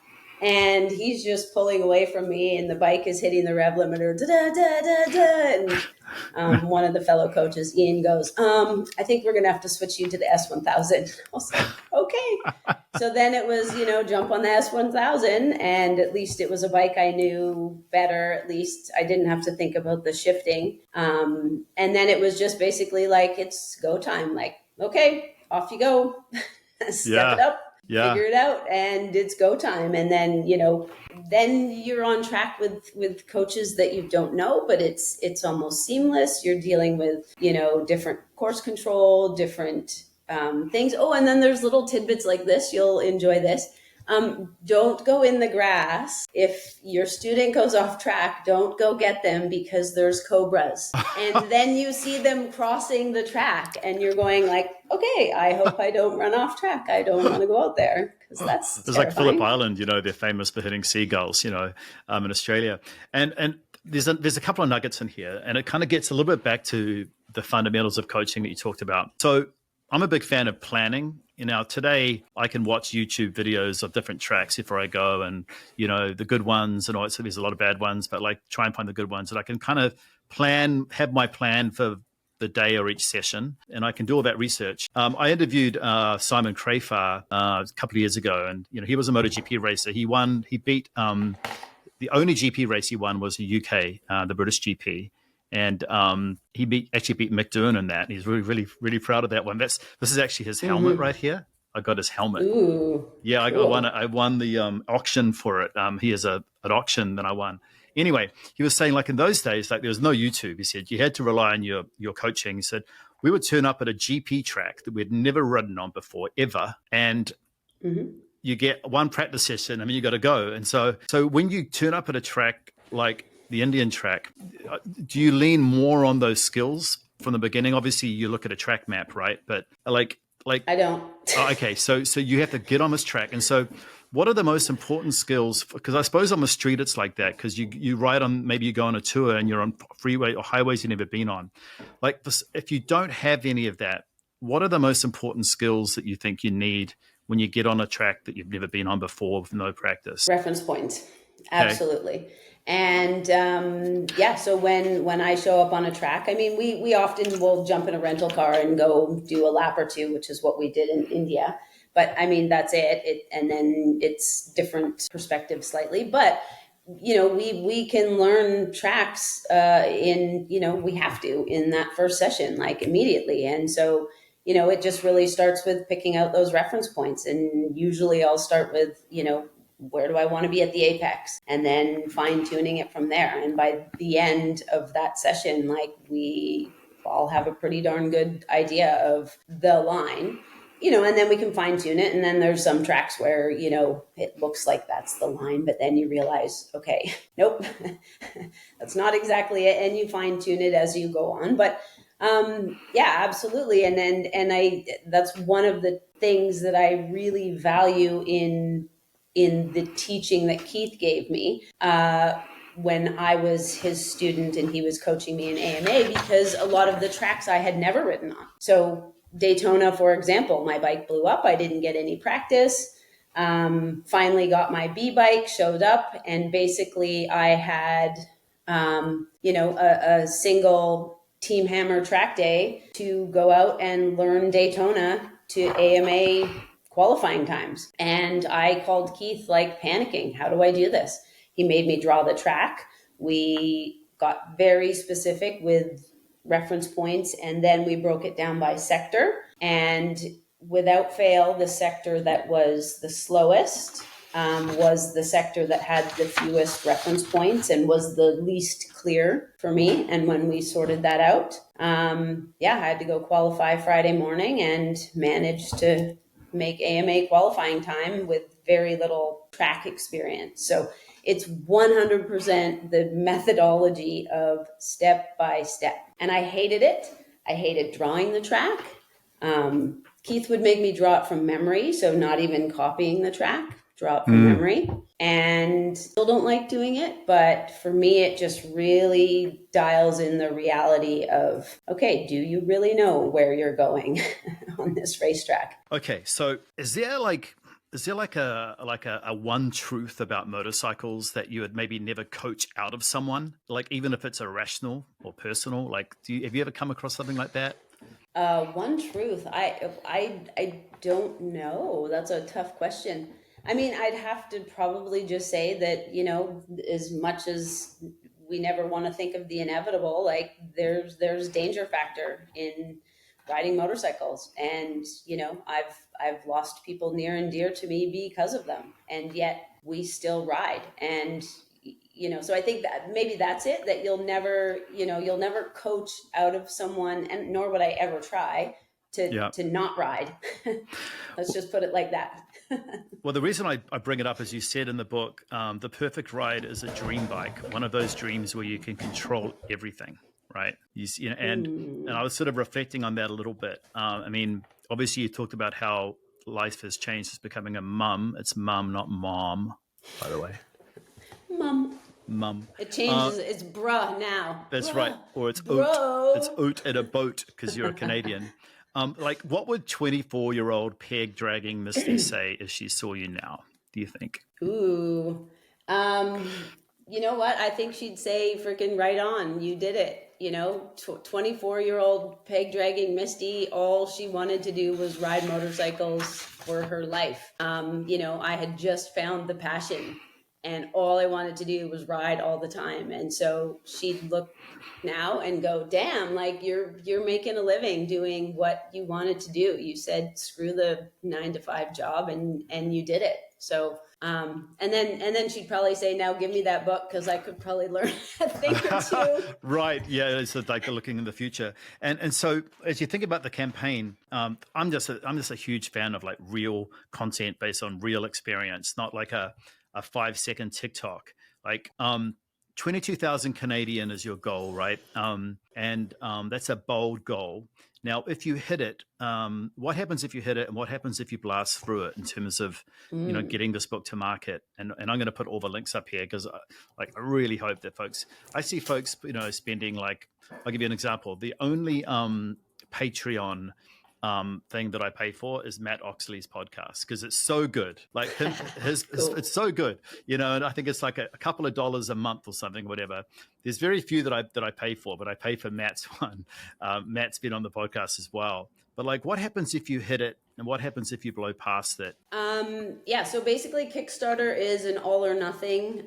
And he's just pulling away from me, and the bike is hitting the rev limiter. And one of the fellow coaches, Ian, goes, I think we're going to have to switch you to the S1000. I was like, okay. So then it was, jump on the S1000, and at least it was a bike I knew better. At least I didn't have to think about the shifting. And then it was just basically like, it's go time. Like, okay, off you go. Step it up. Yeah. Figure it out, and it's go time. And then, then you're on track with coaches that you don't know, but it's almost seamless. You're dealing with, different course control, different things. Oh, and then there's little tidbits like this. You'll enjoy this. Don't go in the grass. If your student goes off track, don't go get them, because there's cobras. And then you see them crossing the track, and you're going like, okay, I hope I don't run off track. I don't want to go out there, because that's It's like Phillip Island, they're famous for hitting seagulls, in Australia. And there's a couple of nuggets in here, and it kind of gets a little bit back to the fundamentals of coaching that you talked about. So I'm a big fan of planning. Today I can watch YouTube videos of different tracks before I go, and, the good ones, and also there's a lot of bad ones, but like try and find the good ones. And I can kind of have my plan for the day or each session, and I can do all that research. I interviewed Simon Crafar a couple of years ago, and, he was a MotoGP racer. He beat the only GP race he won was the UK, the British GP. And he actually beat Mick Doohan in that. He's really, really, really proud of that one. This is actually his helmet right here. I got his helmet. Ooh, yeah, cool. I won the auction for it. He has an auction that I won. Anyway, he was saying, like, in those days, like, there was no YouTube. He said you had to rely on your coaching. He said we would turn up at a GP track that we'd never ridden on before, ever, and you get one practice session. I mean, you got to go. And so when you turn up at a track like the Indian track, do you lean more on those skills from the beginning? Obviously, you look at a track map, right? But like I don't. Okay, so you have to get on this track, and so what are the most important skills? Because I suppose on the street it's like that, because you ride on, maybe you go on a tour and you're on freeway or highways you've never been on. Like this, if you don't have any of that, what are the most important skills that you think you need when you get on a track that you've never been on before with no practice? Reference points. Absolutely. Okay. And so when I show up on a track, I mean, we often will jump in a rental car and go do a lap or two, which is what we did in India. But I mean, that's it. And then it's different perspective slightly. But, we can learn tracks we have to in that first session, like immediately. And so, it just really starts with picking out those reference points. And usually I'll start with, where do I want to be at the apex? And then fine tuning it from there. And by the end of that session, like we all have a pretty darn good idea of the line. And then we can fine tune it. And then there's some tracks where, it looks like that's the line, but then you realize, okay, nope, that's not exactly it. And you fine tune it as you go on. But absolutely. And that's one of the things that I really value in the teaching that Keith gave me, when I was his student and he was coaching me in AMA, because a lot of the tracks I had never ridden on. So Daytona, for example, my bike blew up. I didn't get any practice. Finally got my B bike, showed up, and basically I had, a single Team Hammer track day to go out and learn Daytona to AMA qualifying times. And I called Keith like panicking. How do I do this? He made me draw the track. We got very specific with reference points, and then we broke it down by sector. And without fail, the sector that was the slowest was the sector that had the fewest reference points and was the least clear for me. And when we sorted that out, I had to go qualify Friday morning and managed to make AMA qualifying time with very little track experience. So it's 100% the methodology of step by step. And I hated it. I hated drawing the track. Keith would make me draw it from memory, so not even copying the track, draw it from memory. And still don't like doing it, but for me, it just really dials in the reality of, okay, do you really know where you're going on this racetrack? Okay, so is there like a one truth about motorcycles that you would maybe never coach out of someone? Like even if it's irrational or personal, like have you ever come across something like that? One truth, I don't know. That's a tough question. I mean, I'd have to probably just say that, as much as we never want to think of the inevitable, like there's danger factor in riding motorcycles. And, I've lost people near and dear to me because of them. And yet we still ride. And, so I think that maybe that's it, that you'll never coach out of someone, and nor would I ever try to not ride. Let's just put it like that. Well, the reason I bring it up, as you said in the book, the perfect ride is a dream bike, one of those dreams where you can control everything, right? And I was sort of reflecting on that a little bit. I mean, obviously you talked about how life has changed. It's becoming a mum. It's mum, not mom, by the way. Mum. It changes. It's bruh now. That's bruh. Right. Or it's oot. It's oot in a boat because you're a Canadian. What would 24-year-old peg dragging Misti say if she saw you now, do you think? Ooh. You know what? I think she'd say freaking right on. You did it. 24-year-old peg dragging Misti, all she wanted to do was ride motorcycles for her life. I had just found the passion, and all I wanted to do was ride all the time. And so she'd look now and go, damn, like you're making a living doing what you wanted to do. You said, screw the 9-to-5 job, and you did it. So, and then she'd probably say, now give me that book, because I could probably learn a thing or two. Right. Yeah. It's like looking in the future. And so as you think about the campaign, I'm just a huge fan of like real content based on real experience, not like a 5-second TikTok. Like, 22,000 Canadian is your goal, right? And that's a bold goal. Now, if you hit it, what happens if you hit it, and what happens if you blast through it in terms of, getting this book to market? And I'm going to put all the links up here because, I really hope that I see folks, spending I'll give you an example. The only Patreon thing that I pay for is Matt Oxley's podcast because it's so good. Like Cool. it's so good, and I think it's like a couple of dollars a month or something, whatever. There's very few that I pay for, but I pay for Matt's one. Matt's been on the podcast as well. But what happens if you hit it, and what happens if you blow past it? So basically Kickstarter is an all or nothing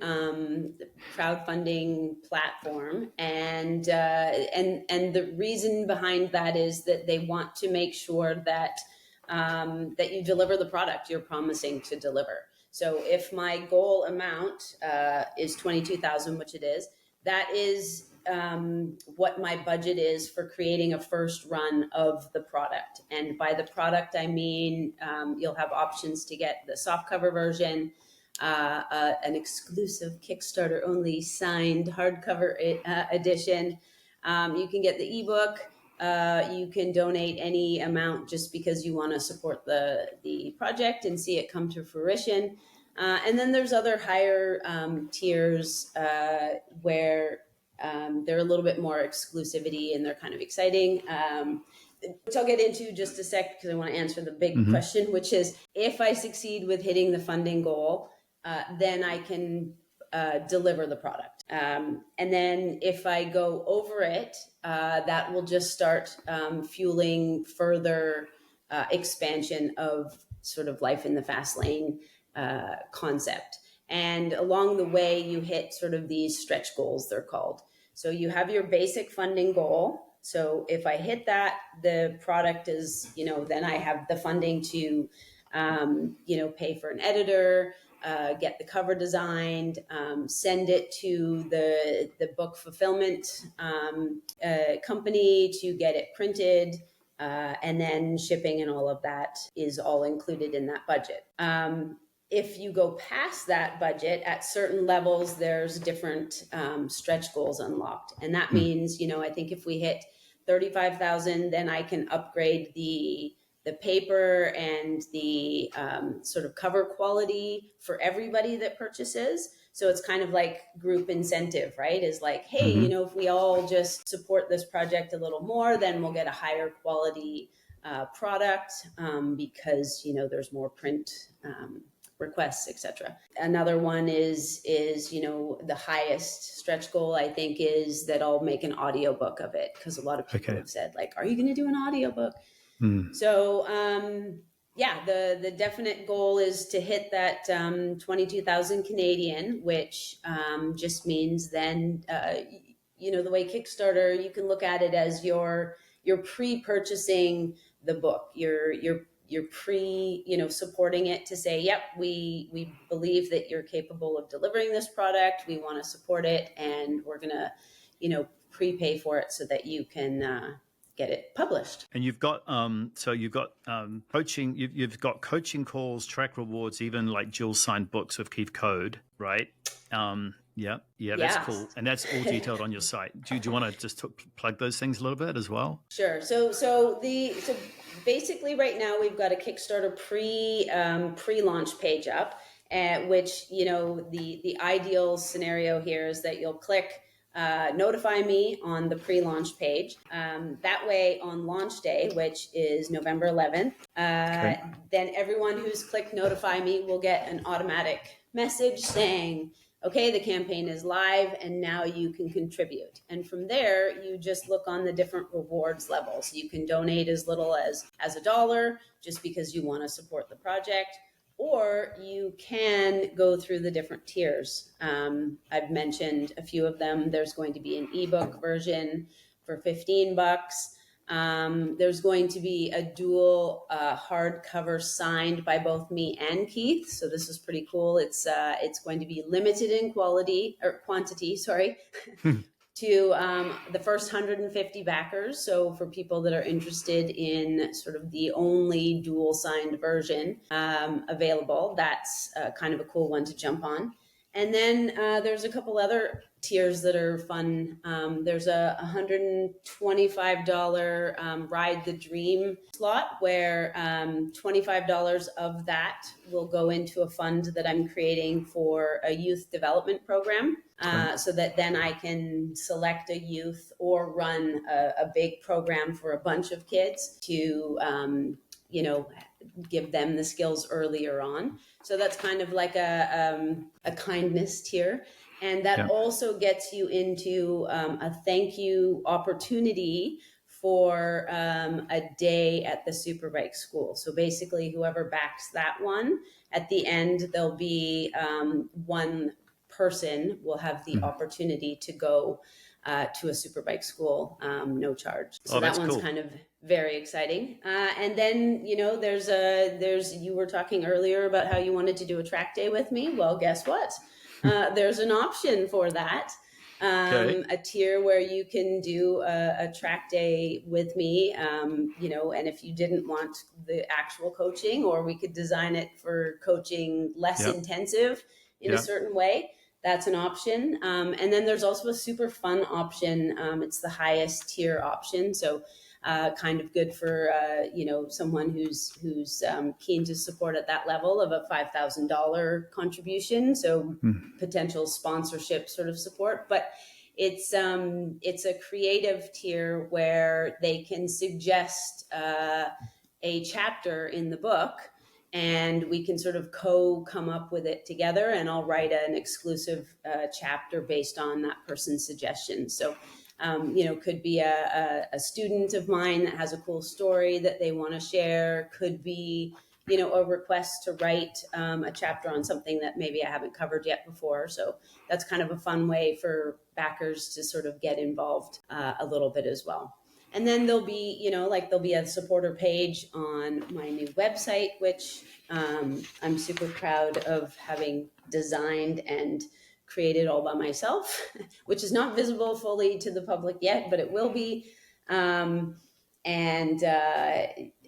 crowdfunding platform. And the reason behind that is that they want to make sure that that you deliver the product you're promising to deliver. So if my goal amount is 22,000, which it is, that is what my budget is for creating a first run of the product. And by the product, I mean you'll have options to get the softcover version, an exclusive Kickstarter only signed hardcover edition. You can get the ebook. You can donate any amount just because you want to support the project and see it come to fruition. And then there's other higher tiers where they're a little bit more exclusivity and they're kind of exciting, which I'll get into just a sec because I want to answer the big question, which is if I succeed with hitting the funding goal, then I can deliver the product. And then if I go over it, that will just start fueling further expansion of sort of life in the fast lane concept. And along the way, you hit sort of these stretch goals, they're called. So you have your basic funding goal. So if I hit that, the product is, then I have the funding to, pay for an editor, get the cover designed, send it to the book fulfillment company to get it printed, and then shipping and all of that is all included in that budget. If you go past that budget at certain levels, there's different stretch goals unlocked. And that means, I think if we hit 35,000, then I can upgrade the paper and the sort of cover quality for everybody that purchases. So it's kind of like group incentive, right? Is like, hey, if we all just support this project a little more, then we'll get a higher quality product because, there's more print requests, etc. Another one is the highest stretch goal I think is that I'll make an audiobook of it because a lot of people have said are you going to do an audiobook? So the definite goal is to hit that 22,000 Canadian, which just means then the way Kickstarter, you can look at it as you're pre-purchasing the book. You're supporting it to say, yep, we believe that you're capable of delivering this product. We want to support it, and we're going to, prepay for it so that you can get it published. And you've got coaching. You've got coaching calls, track rewards, even like Jill signed books with Keith Code, right? That's cool, and that's all detailed on your site. Do you want to just plug those things a little bit as well? Sure. So basically, right now we've got a Kickstarter pre-launch page up, which the ideal scenario here is that you'll click notify me on the pre-launch page. That way, on launch day, which is November 11th, then everyone who's clicked notify me will get an automatic message saying, okay, the campaign is live and now you can contribute. And from there, you just look on the different rewards levels. You can donate as little as $1 just because you want to support the project, or you can go through the different tiers. I've mentioned a few of them. There's going to be an ebook version for $15. There's going to be a dual hardcover signed by both me and Keith. So this is pretty cool. It's going to be limited in quantity, to the first 150 backers. So for people that are interested in sort of the only dual signed version available, that's kind of a cool one to jump on. And then there's a couple other tiers that are fun. There's a $125 Ride the Dream slot where $25 of that will go into a fund that I'm creating for a youth development program. So that then I can select a youth or run a big program for a bunch of kids to give them the skills earlier on. So that's kind of like a kindness tier. And that also gets you into a thank you opportunity for a day at the Superbike School. So basically, whoever backs that one, at the end, there'll be one person will have the opportunity to go to a Superbike school, no charge. So that one's cool. Kind of very exciting. And then, there's you were talking earlier about how you wanted to do a track day with me. Well, guess what? There's an option for that. A tier where you can do a track day with me, and if you didn't want the actual coaching, or we could design it for coaching less intensive in a certain way. That's an option. And then there's also a super fun option. It's the highest tier option. So kind of good for, someone who's keen to support at that level of a $5,000 contribution. So potential sponsorship sort of support. But it's a creative tier where they can suggest a chapter in the book, and we can sort of come up with it together, and I'll write an exclusive chapter based on that person's suggestion. So, could be a student of mine that has a cool story that they want to share, could be, a request to write a chapter on something that maybe I haven't covered yet before. So that's kind of a fun way for backers to sort of get involved a little bit as well. And then there'll be, there'll be a supporter page on my new website, which I'm super proud of having designed and created all by myself, which is not visible fully to the public yet, but it will be. And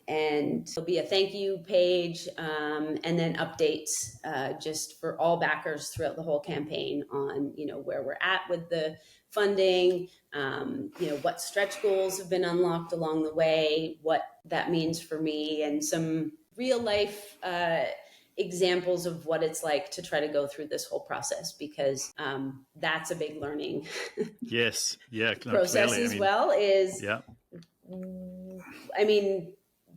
there'll be a thank you page, and then updates just for all backers throughout the whole campaign on, where we're at with the funding, what stretch goals have been unlocked along the way, what that means for me, and some real life examples of what it's like to try to go through this whole process, because that's a big learning yes, yeah, process as well.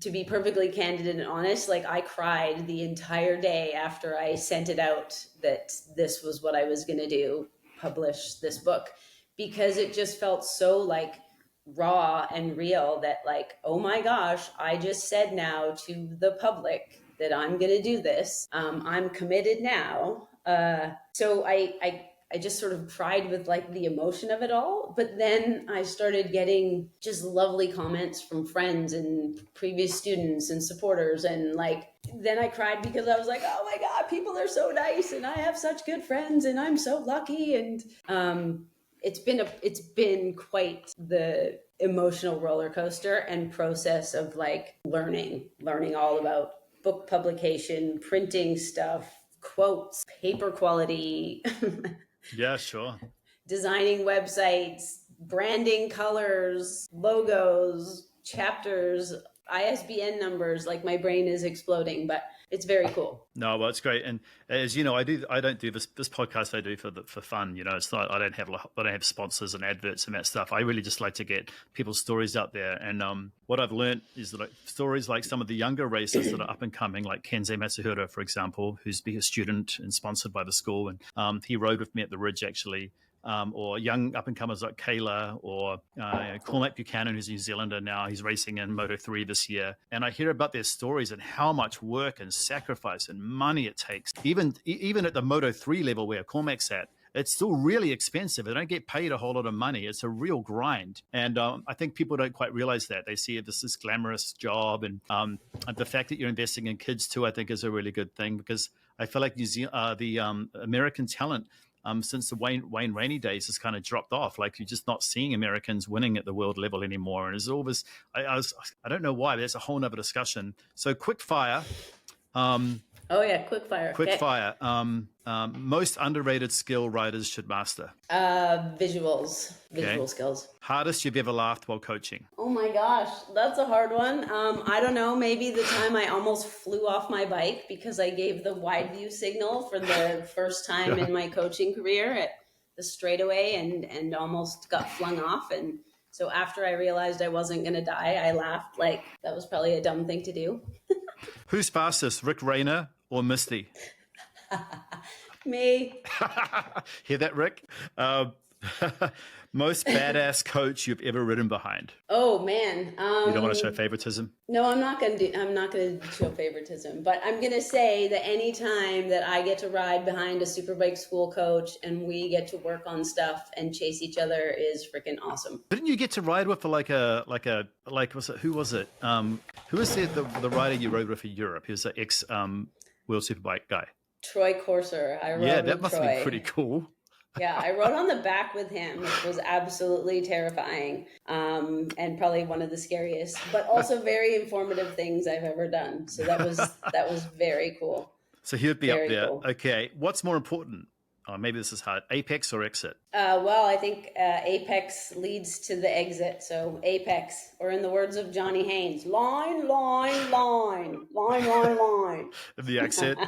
To be perfectly candid and honest, like I cried the entire day after I sent it out that this was what I was going to do, publish this book, because it just felt so like raw and real that like, oh my gosh, I just said now to the public that I'm going to do this. I'm committed now. So I just sort of cried with like the emotion of it all. But then I started getting just lovely comments from friends and previous students and supporters. And like, then I cried because I was like, oh my God, people are so nice and I have such good friends and I'm so lucky. And it's been quite the emotional roller coaster and process of like learning all about book publication, printing stuff, quotes, paper quality. Yeah, sure. Designing websites, branding colors, logos, chapters, ISBN numbers. Like my brain is exploding, but it's very cool. No, well, it's great. And as you know, I don't do this podcast. I do for fun. It's not. I don't have sponsors and adverts and that stuff. I really just like to get people's stories out there. And what I've learned is that stories like some of the younger racers that are up and coming, like Kenzei Matsuhira, for example, who's been a student and sponsored by the school, and he rode with me at the Ridge actually. Or young up-and-comers like Kayla or Cormac Buchanan, who's a New Zealander now. He's racing in Moto 3 this year. And I hear about their stories and how much work and sacrifice and money it takes. Even at the Moto 3 level where Cormac's at, it's still really expensive. They don't get paid a whole lot of money. It's a real grind. And I think people don't quite realize that. They see this glamorous job. And the fact that you're investing in kids too, I think is a really good thing, because I feel like the American talent since the Wayne Rainey days has kind of dropped off. Like you're just not seeing Americans winning at the world level anymore. And there's all this, I don't know why, but that's a whole nother discussion. So quick fire. Quick fire. Quick fire. Most underrated skill riders should master. Visual skills. Hardest you've ever laughed while coaching. Oh my gosh, that's a hard one. I don't know, maybe the time I almost flew off my bike because I gave the wide view signal for the first time in my coaching career at the straightaway and almost got flung off. And so after I realized I wasn't going to die, I laughed like that was probably a dumb thing to do. Who's fastest, Rick Rayner or Misty? Me. Hear that, Rick? Most badass coach you've ever ridden behind. Oh man. You don't want to show favoritism? No, I'm not going to show favoritism, but I'm going to say that any time that I get to ride behind a Superbike School coach and we get to work on stuff and chase each other is freaking awesome. Didn't you get to ride with who was it? Who was the rider you rode with for Europe? He was an ex World Superbike guy. Troy Corser. I rode with that must Troy. have been pretty cool. Yeah, I rode on the back with him, which was absolutely terrifying, and probably one of the scariest, but also very informative things I've ever done. So that was very cool. So he would be Very up there. cool. Okay, what's more important? Oh, maybe this is hard. Apex or exit? Well, I think apex leads to the exit. So apex, or in the words of Johnny Haynes, line, line, line, line, line, line. The exit.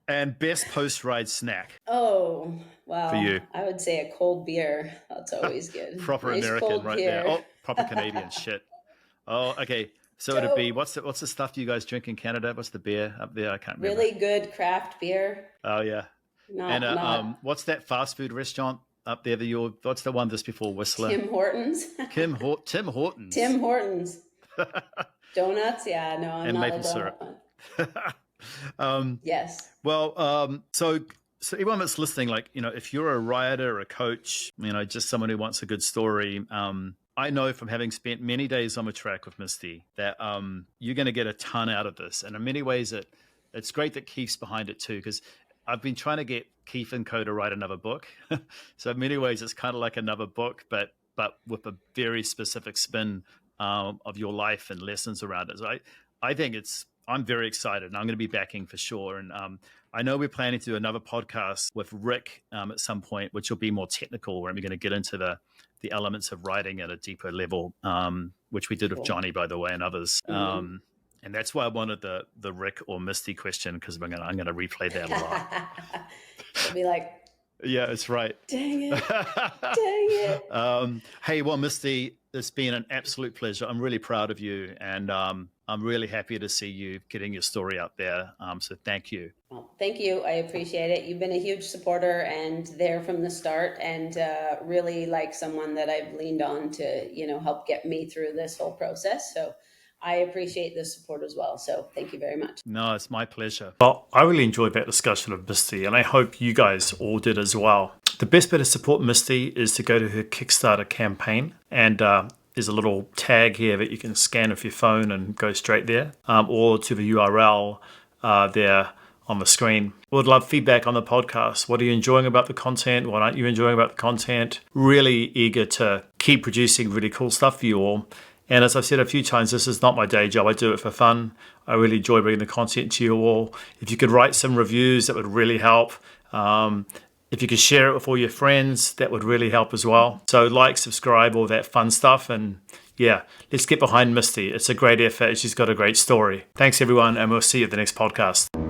And best post-ride snack? Oh, wow. For you. I would say a cold beer. That's always good. Proper Nice American cold right beer. there. Oh, proper Canadian shit. Oh, okay. So it'd be, what's the stuff you guys drink in Canada? What's the beer up there? I can't remember. Really good craft beer. Oh, yeah. What's that fast food restaurant up there what's the one just before Whistler? Tim Hortons. Tim Hortons. Tim Hortons. Donuts? Yeah, no, I'm And not maple a donut syrup. one. Yes. Well, so everyone that's listening, if you're a rider or a coach, just someone who wants a good story, I know from having spent many days on the track with Misty that you're going to get a ton out of this. And in many ways, it's great that Keith's behind it too, because I've been trying to get Keith and Co to write another book. So in many ways, it's kind of like another book, but with a very specific spin of your life and lessons around it. So I think I'm very excited, and I'm going to be backing for sure. And I know we're planning to do another podcast with Rick at some point, which will be more technical, where we're going to get into the elements of writing at a deeper level, which we did with Johnny, by the way, and others. Mm-hmm. And that's why I wanted the Rick or Misty question, because I'm going to replay that a lot. It'll be like, yeah, it's right. Dang it. Hey, well, Misty, it's been an absolute pleasure. I'm really proud of you, and I'm really happy to see you getting your story out there. So thank you. Well, thank you. I appreciate it. You've been a huge supporter and there from the start, and really like someone that I've leaned on to, help get me through this whole process. So I appreciate the support as well. So thank you very much. No, it's my pleasure. Well, I really enjoyed that discussion of Misty, and I hope you guys all did as well. The best way to support Misty is to go to her Kickstarter campaign, and there's a little tag here that you can scan with your phone and go straight there, or to the URL there on the screen. We would love feedback on the podcast. What are you enjoying about the content? What aren't you enjoying about the content? Really eager to keep producing really cool stuff for you all. And as I've said a few times, this is not my day job. I do it for fun. I really enjoy bringing the content to you all. If you could write some reviews, that would really help. If you could share it with all your friends, that would really help as well. So like, subscribe, all that fun stuff. And yeah, let's get behind Misty. It's a great effort. She's got a great story. Thanks, everyone, and we'll see you at the next podcast.